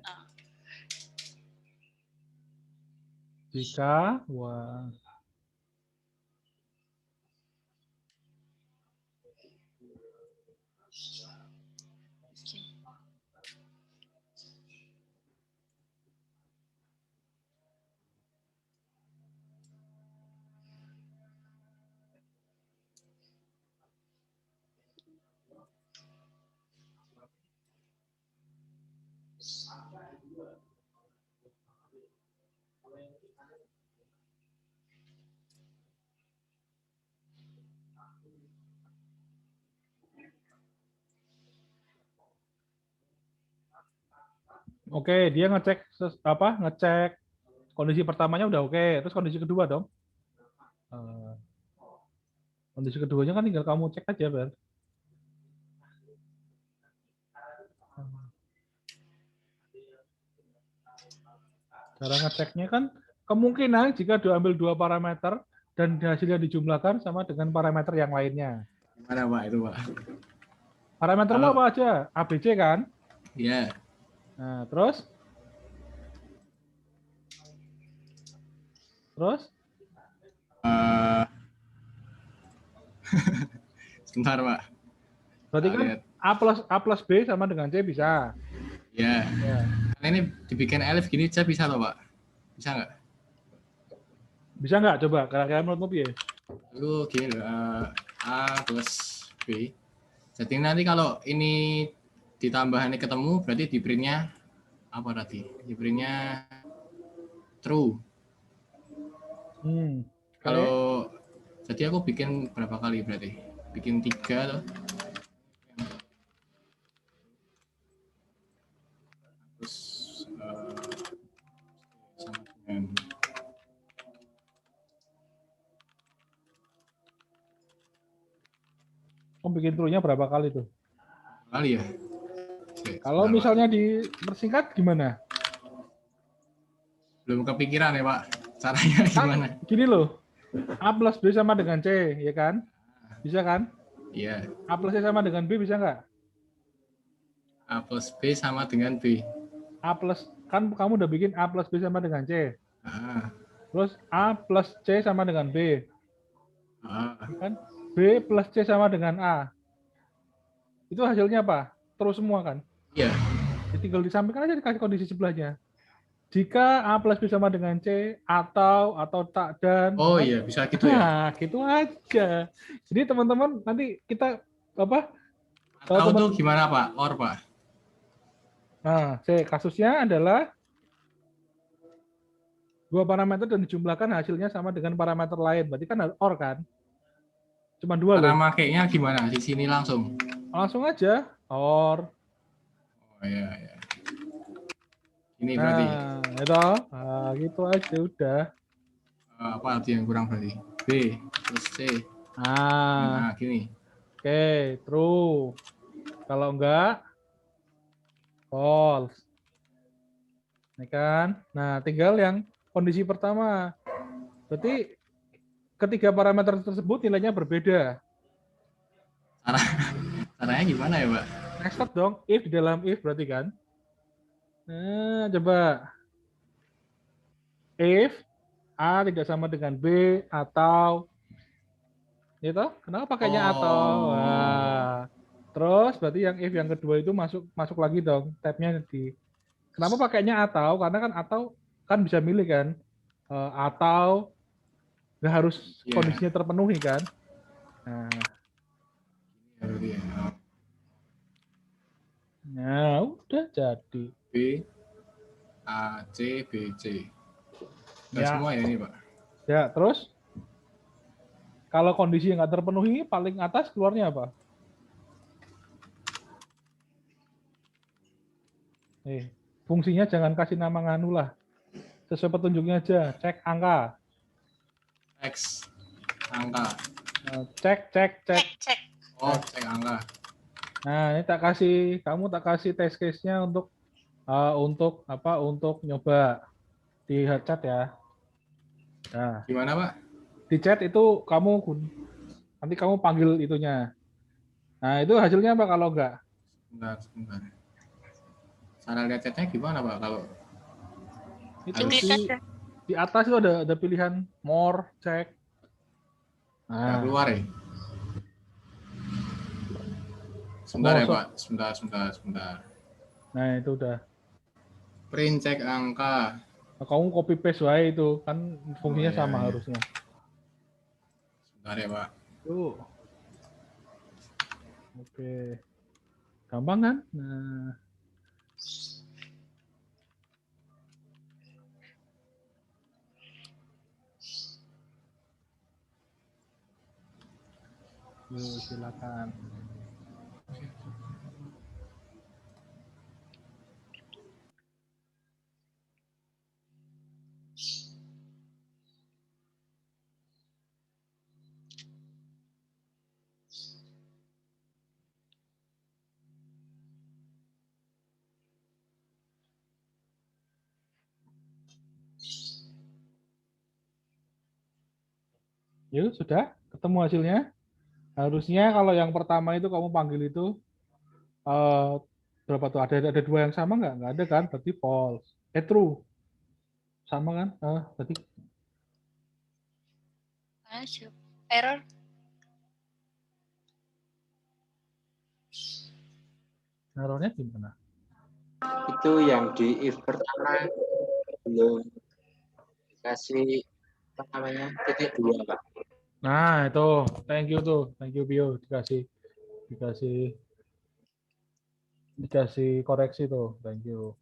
Ah, Jika, wah, oke. oke, dia ngecek ngecek kondisi pertamanya udah oke, terus kondisi kedua dong. Eh, Kondisi keduanya kan tinggal kamu cek aja, Ber. Cara ngeceknya kan kemungkinan jika diambil dua parameter dan hasilnya dijumlahkan sama dengan parameter yang lainnya. Gimana, Pak, itu, Pak? Parametermu Kalau- apa aja? ABC kan? Iya. Nah, terus? Eh, Sebentar, Pak. Berarti Kita kan lihat. A plus B sama dengan C bisa. Ya. Ya. Karena ini dibikin elif gini aja bisa loh, Pak. Bisa nggak? Bisa nggak? Coba, kira-kira menurutmu piye? Lalu gini loh, A plus B. Jadi nanti kalau ini ditambah ini ketemu, berarti di print-nya apa tadi? Di print-nya true. Oke. Kalau jadi aku bikin berapa kali berarti? Bikin 3 loh. Terus sama dengan Kamu bikin true-nya berapa kali tuh? kali ya. Oke, Kalau sebentar, Pak. misalnya dipersingkat gimana? Belum kepikiran ya, Pak. Caranya gimana? Gini loh, A plus B sama dengan C, ya kan? Bisa kan? Iya. A plus C sama dengan B bisa nggak? A plus B sama dengan B. A plus, kan kamu udah bikin A plus B sama dengan C. Ah, Terus A plus C sama dengan B. ah. Kan? B plus C sama dengan A. Itu hasilnya apa? Terus semua kan? Iya. Jadi tinggal disampaikan aja dikasih kondisi sebelahnya. Jika A plus B sama dengan C, atau tak dan. Oh iya, bisa gitu ya. Nah, gitu aja. Jadi teman-teman nanti kita apa? Atau tuh gimana, Pak? Or, Pak? Nah, kasusnya adalah dua parameter dan dijumlahkan hasilnya sama dengan parameter lain. Berarti kan or kan? Cuma dua Cara loh. makainya gimana? Di sini langsung. Langsung aja or. Oh iya, iya. Ini berarti Nah, itu. Nah, gitu aja udah. apa arti yang kurang berarti? B plus C. Nah, Nah, gini. oke, true. Kalau enggak, false. Ini kan. Nah, tinggal yang kondisi pertama. Berarti ketiga parameter tersebut nilainya berbeda. Caranya gimana ya, Pak? Next step dong, if di dalam if berarti kan. Nah, coba. If A tidak sama dengan B atau itu, kenapa pakainya atau? Oh. Wah. Terus berarti yang if yang kedua itu masuk lagi dong, tabnya di. Kenapa pakainya atau? Karena kan atau kan bisa milih kan, atau nggak harus Iya. kondisinya terpenuhi kan. Nah, Berarti ya. nah udah jadi. B, A, C, B, C. Udah Ya. semua ya ini, Pak? Ya, terus kalau kondisi yang nggak terpenuhi, paling atas keluarnya apa? Fungsinya jangan kasih nama nganu lah. Sesuai petunjuknya aja, cek angka. X, angka. Cek. Oh, cek angka. Nah, ini kamu tak kasih test case-nya untuk apa? Untuk nyoba di chat ya. Nah, Gimana, Pak? di chat itu nanti kamu panggil itunya. Nah, itu hasilnya apa kalau enggak? Sebentar. Cara lihat chatnya gimana, Pak? Kalau Itu di atas itu ada pilihan more, cek. nggak Nah, keluar ya? Sebentar ya, Pak. Sebentar. Nah, itu udah. Print cek angka. Nah, kamu copy paste wae itu kan fungsinya iya, sama iya. harusnya. Sebentar ya, Pak. Tuh. Oke. Gampang kan? Nah. Yuk, silakan. Yuk, sudah ketemu hasilnya. Harusnya kalau yang pertama itu kamu panggil itu berapa tuh? Ada dua yang sama nggak? Nggak ada kan? Berarti false. True. Sama kan? Berarti Error. errornya gimana? Itu yang di if pertama belum dikasih apa namanya titik 2, Pak. Nah, itu. Thank you tuh. Thank you, Bio. Dikasih koreksi tuh. Thank you.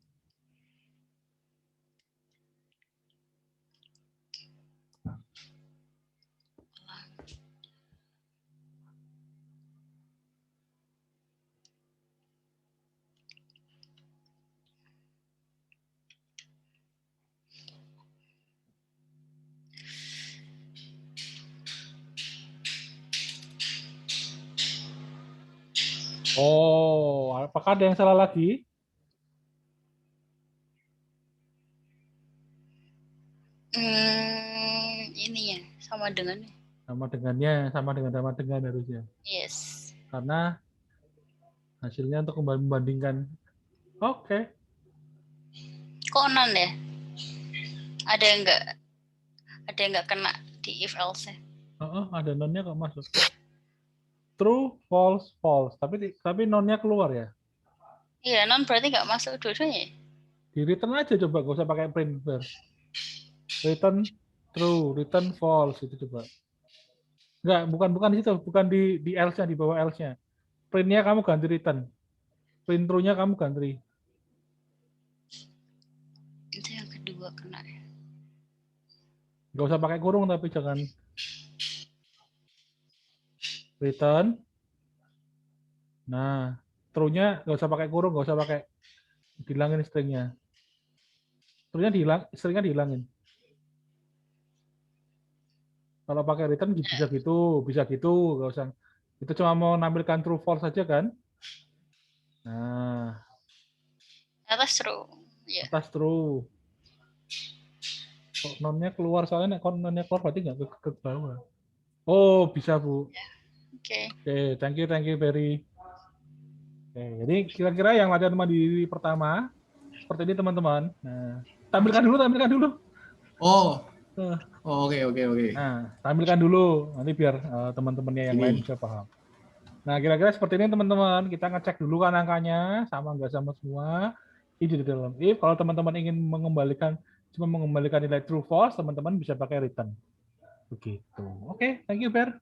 Oh, apakah ada yang salah lagi? Ini ya sama dengan. Sama dengan harusnya. Yes. Karena hasilnya untuk membandingkan. Oke. Kok non ya? Ada yang nggak kena di if else. Ada nonnya kok masuk. True, false, false. Tapi nonnya keluar ya. Iya, non berarti nggak masuk dua-duanya. Di return aja coba, gak usah pakai print first. Return true, return false itu coba. Enggak, bukan di situ, bukan di else-nya, di bawah else-nya. Print-nya kamu ganti return. Print true-nya kamu ganti. Itu yang kedua kena ya. Gak usah pakai kurung tapi jangan return. Nah, true-nya gak usah pakai kurung, gak usah pakai dihilangin string-nya. True-nya string-nya dihilangin. Kalau pakai return bisa gitu, gak usah. Itu cuma mau nampilkan true false saja kan? Nah, Atas true. Ya. atas true. Kok nonnya keluar soalnya kalau nonnya keluar berarti nggak ke bawah. Oh, bisa Bu. Oke. Oke, thank you Ferry. Oke, jadi kira-kira yang latihan mandiri pertama seperti ini teman-teman. Nah, tampilkan dulu. Oh, Nah, oke. Nah, tampilkan dulu nanti biar teman-temannya yang Ini. lain bisa paham. Nah, kira-kira seperti ini teman-teman. Kita ngecek dulu kan angkanya sama nggak sama semua. Ini di dalam if. Kalau teman-teman ingin cuma mengembalikan nilai true false, teman-teman bisa pakai return. Begitu. Oke, thank you Ber.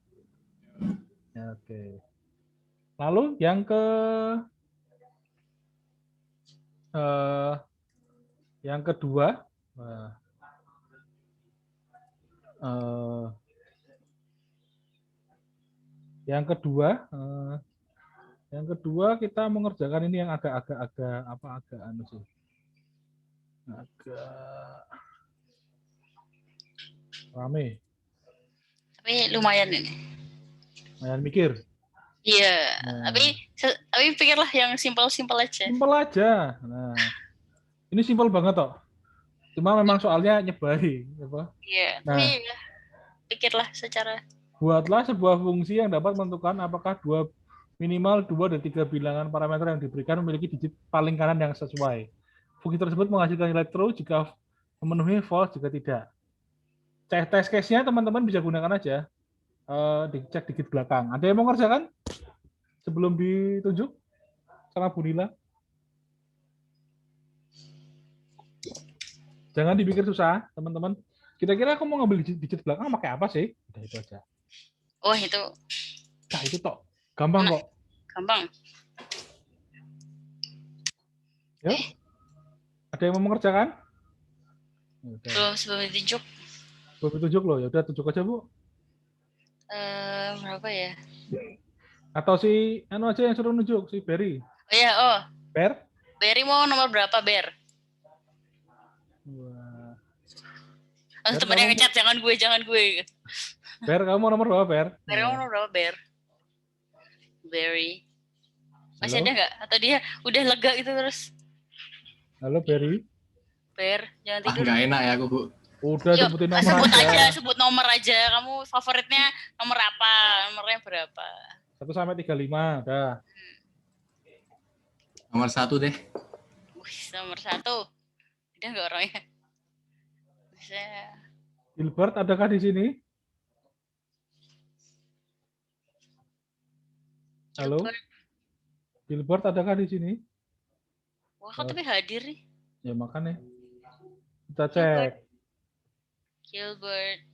Oke. Lalu yang kedua, yang kedua kita mengerjakan ini yang agak anu sih. Agak rame. Tapi lumayan ini. Lumayan mikir. Iya, Nah. tapi pikirlah yang simpel-simpel aja. Simpel aja. Nah, ini simpel banget toh. Cuma memang soalnya nyebai, apa? Iya, Nah. tapi ya, pikirlah secara. Buatlah sebuah fungsi yang dapat menentukan apakah minimal 2 dari 3 bilangan parameter yang diberikan memiliki digit paling kanan yang sesuai. Fungsi tersebut menghasilkan nilai true jika memenuhi false jika tidak. Test case-nya teman-teman bisa gunakan aja. Dicek digit belakang. Ada yang mau ngerjakan sebelum ditunjuk sama Bu Nila? Jangan dipikir susah, teman-teman. Kira-kira aku mau ngambil digit belakang pakai apa sih? Udah itu aja. Oh, itu. Nah, itu toh. Gampang kok. Gampang. Yuk. Ada yang mau mengerjakan? Sebelum ditunjuk. Belum ditunjuk loh. Ya udah tunjuk aja, Bu. Berapa ya? Atau si anu aja yang suruh nunjuk, si Berry. Oh iya, Ber? Berry mau nomor berapa, Ber? Wah. Temennya ngecat, jangan gue. Ber, kamu mau nomor berapa, Ber? Berry mau nomor berapa, Ber? Berry. Masih Halo? ada nggak? Atau dia udah lega gitu terus? Halo, Berry. Ber, jangan tidur. Nggak enak ya aku, Bu. Udah Yuk, sebutin nomor sebut aja. sebut nomor aja. Kamu favoritnya nomor apa? Nomornya berapa? 1 sampai 35, udah. Nomor 1 deh. Wih, nomor 1. Udah nggak orangnya? Bisa. Gilbert, adakah di sini? Halo? Gilbert, adakah di sini? Wah, kok tapi hadir nih? Ya makanya. Kita cek. Gilbert.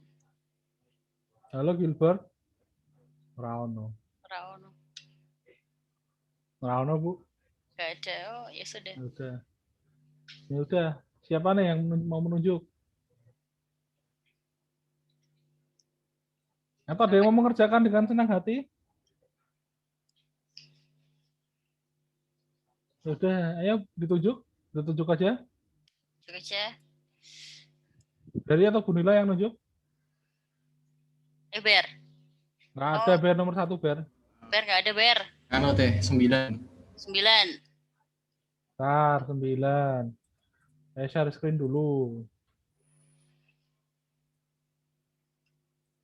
Halo, Gilbert. Rauno, Bu. Gak ada. Oh, ya sudah. Ya udah. Siapa nih yang mau menunjuk? Atau ada yang mau mengerjakan dengan senang hati? Ya udah, ayo ditunjuk aja. Tunjuk aja. Dari atau Bu Nila yang nunjuk? Ber. Nggak ada, Ber nomor 1, Ber. Ber nggak ada, Ber. Anu teh 9. 9. Bentar, 9. Saya share screen dulu.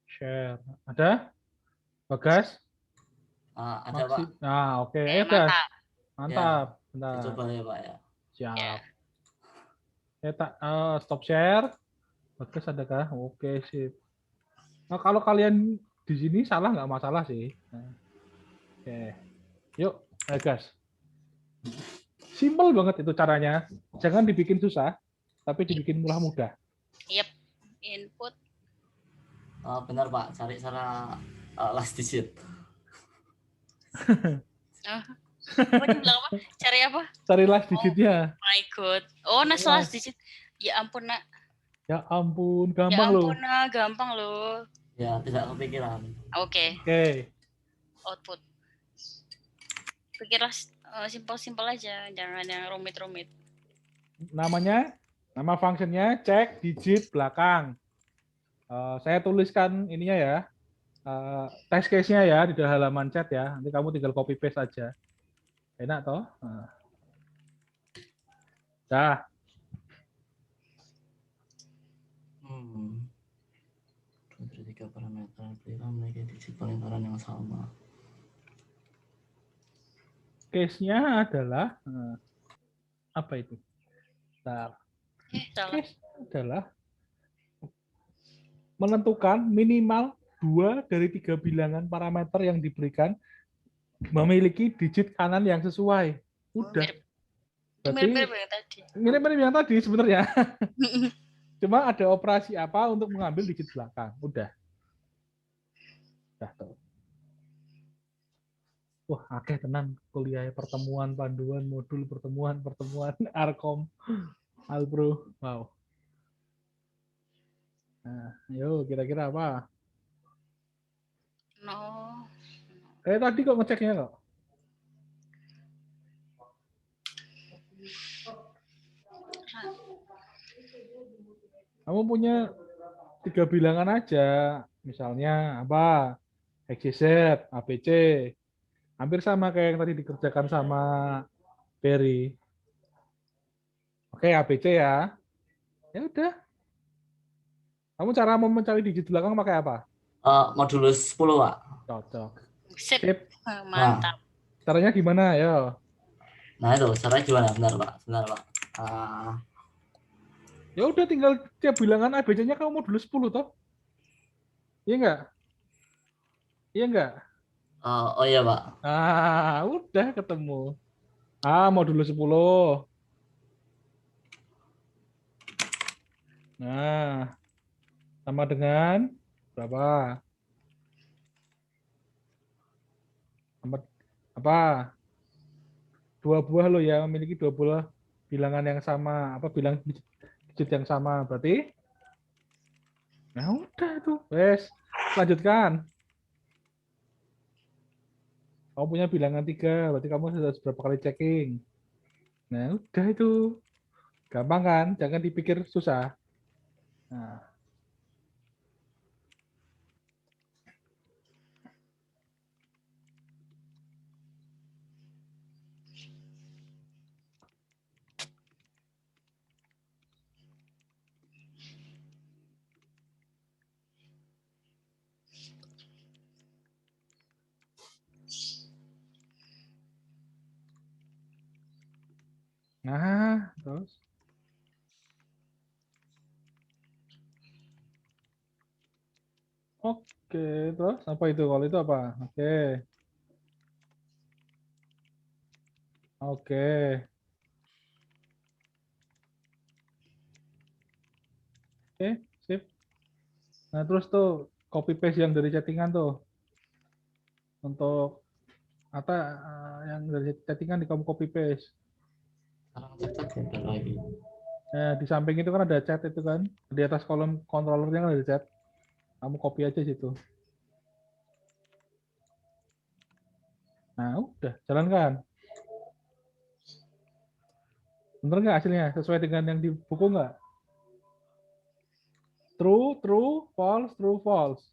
Share. Ada? Bagas? Ada, Pak. Nah, oke. Ayo, Gas. Mantap. Bentar. Coba ya, Pak ya. Siap. Ya. Saya stop share. Bagas adakah? Oke, sip. Nah, kalau kalian di sini salah nggak masalah sih. Nah. Oke. Yuk, ayo Gas. Simple banget itu caranya. Jangan dibikin susah, tapi dibikin mudah. Yep. Input. Benar, Pak. Cari cara last digit. Apa dia bilang apa? Cari apa? Cari last digitnya. My God. Oh, last digit. Ya ampun, Nak. Ya ampun, Ya gampang loh. ampun, Nak. Gampang loh. Ya, tidak kepikiran. Oke. Output. Pikirlah simpel-simpel aja, jangan yang rumit-rumit. Nama fungsinya cek digit belakang. Saya tuliskan ininya ya, test case-nya ya di halaman chat ya. Nanti kamu tinggal copy paste aja. Enak toh? Dah. Dari 3 parameter pilihlah memiliki digit pelingkaran yang sama. Case-nya adalah apa itu? Bentar. Salah. Case adalah menentukan minimal 2 dari 3 bilangan parameter yang diberikan memiliki digit kanan yang sesuai. Udah. Mirip. Berarti Mirip-mirip yang tadi. mirip-mirip yang tadi sebenarnya. Cuma ada operasi apa untuk mengambil digit belakang. Udah tuh. Wah, akeh tenan kuliah pertemuan, panduan, modul pertemuan, Arkom, Alpro. Wow. Nah, yuk kira-kira apa? No. Tadi kok ngeceknya kok? Kamu punya 3 bilangan aja. Misalnya apa? XYZ, ABC. Hampir sama kayak yang tadi dikerjakan sama Berry. Oke, ABC ya. Ya udah. Kamu cara mau mencari digit belakang pakai apa? Modulus 10, Pak. Cocok. Sip. Sip. Mantap. Caranya gimana? Yo. Nah, itu caranya gimana? Bentar, Pak. Ya udah tinggal tiap bilangan ABC-nya kamu modulus 10 toh? Iya enggak? Iya enggak? Oh iya, Pak. Udah ketemu. Modulus 10. Nah, sama dengan berapa? Sama apa? 2 buah lo ya, memiliki 2 buah bilangan yang sama. Apa bilang digit yang sama? Berarti nah udah itu. Wes, lanjutkan. Kamu punya bilangan 3, berarti kamu sudah berapa kali checking. Nah, udah itu. Gampang kan? Jangan dipikir susah. Nah. Nah, terus. Oke, terus apa itu? Kalau itu apa? Oke. Oke. Oke, sip. Nah, terus tuh copy paste yang dari chattingan tuh. Untuk apa yang dari chattingan di kamu copy paste. Nah, di samping itu kan ada chat itu kan. Di atas kolom controllernya kan ada chat. Kamu copy aja situ. Nah, udah, jalankan. Bener nggak hasilnya? Sesuai dengan yang di buku nggak? True, true, false, true, false.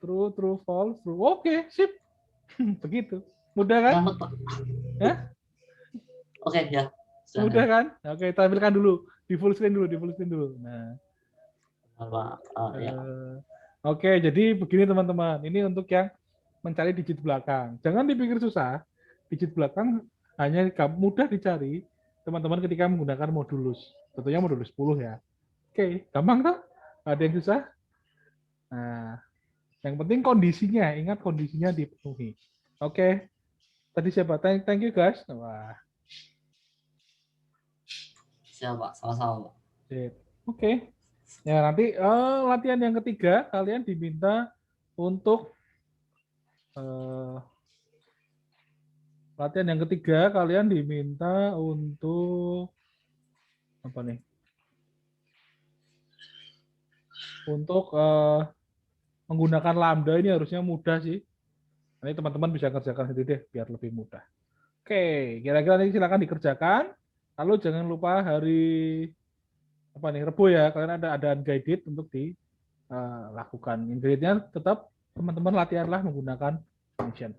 True, true, false, true. Oke, sip. Begitu. Mudah kan? Ya? Oke, ya. Mudah kan? Oke, tampilkan dulu. Di full screen dulu. Nah. Ya. Oke, jadi begini teman-teman. Ini untuk yang mencari digit belakang. Jangan dipikir susah. Digit belakang hanya mudah dicari teman-teman ketika menggunakan modulus. Tentunya modulus 10 ya. Oke, gampang toh? Ada yang susah? Nah, yang penting kondisinya, ingat kondisinya dipenuhi. Oke. Tadi siapa? Thank you guys. Wah. Siap, Pak. Sama-sama, Pak. Oke. Ya, nanti latihan yang ketiga kalian diminta untuk apa nih? Untuk menggunakan lambda ini harusnya mudah sih. Nanti teman-teman bisa kerjakan sendiri deh biar lebih mudah. Oke, kira-kira nanti silakan dikerjakan. Lalu jangan lupa hari Rebo ya, kalian ada unguided untuk dilakukan. Ingredient tetap teman-teman latihanlah menggunakan function.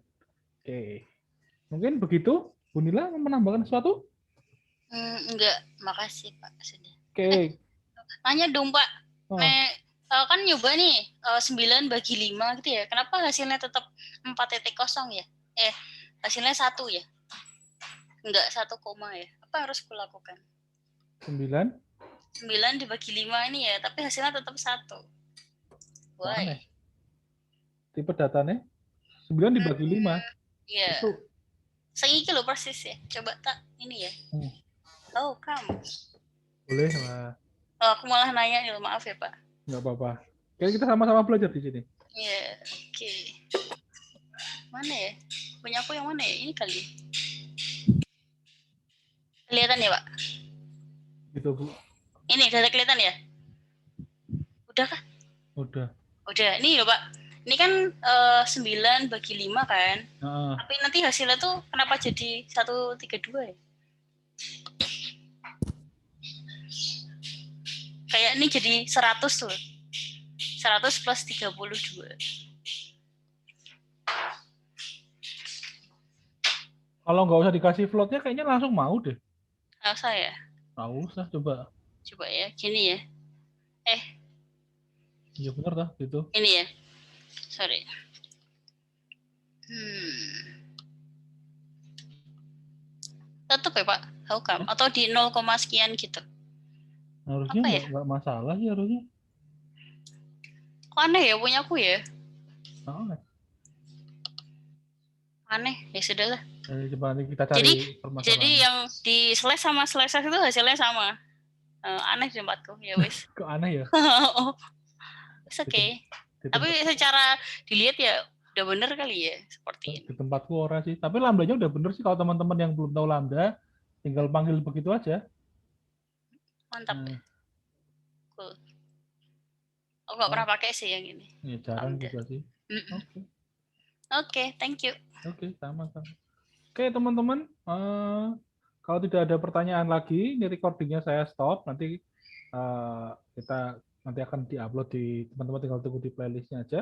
Oke. Mungkin begitu. Bu Nila mau menambahkan sesuatu? Enggak, makasih Pak. Sudah. Oke. Nanya dong Pak. Oh. Kan nyoba nih 9 bagi 5 gitu ya. Kenapa hasilnya tetap 4,0 ya? Hasilnya 1 ya? Enggak 1, ya. Apa yang harus kulakukan? 9. 9 dibagi 5 ini ya, tapi hasilnya tetap 1. Why? Aneh. Tipe datanya 9 dibagi 5. Iya. Itu Seiki loh persis ya. Coba tak ini ya. Oh, kamu. boleh lah. Oh, aku malah nanya nih, maaf ya, Pak. Nggak apa-apa. Kayak kita sama-sama belajar di sini. Iya, oke. Mana ya? Punya aku yang mana ya? Ini kali. Kelihatan ya, Pak? Gitu, Bu. Ini udah kelihatan ya? Udah kah? Udah. Udah. Ini loh, Pak. Ini kan 9 bagi 5 kan? Heeh. Tapi nanti hasilnya tuh kenapa jadi 132 ya? Kayak ini jadi 100 tuh. 100 plus 32. Kalau nggak usah dikasih floatnya kayaknya langsung mau deh. Nggak usah ya? Nggak usah, coba. Coba ya, gini ya. Iya bener dah, gitu. Ini ya. Sorry. Tetap ya, Pak? How come? Atau di 0, sekian gitu? Harusnya Apa ya? nggak masalah sih harusnya. Kok aneh ya punya aku ya? Oh, Aneh, ya sudahlah. coba nanti kita cari permasalahan. Jadi yang di slash sama slash itu hasilnya sama. Aneh di tempatku, ya wis. Kok aneh ya? Oh, it's okay. Tapi secara dilihat ya udah bener kali ya seperti ini. Di tempatku ora sih. Tapi lambdanya udah bener sih kalau teman-teman yang belum tahu lambda, tinggal panggil begitu aja. Mantap ya. Cool. Aku nggak pernah pakai sih yang ini. Ya jarang Lambda. juga sih. Oke, thank you. Oke, sama-sama. Oke, teman-teman. Kalau tidak ada pertanyaan lagi, ini recordingnya saya stop. Nanti kita nanti akan diupload di teman-teman tinggal tunggu di playlistnya aja.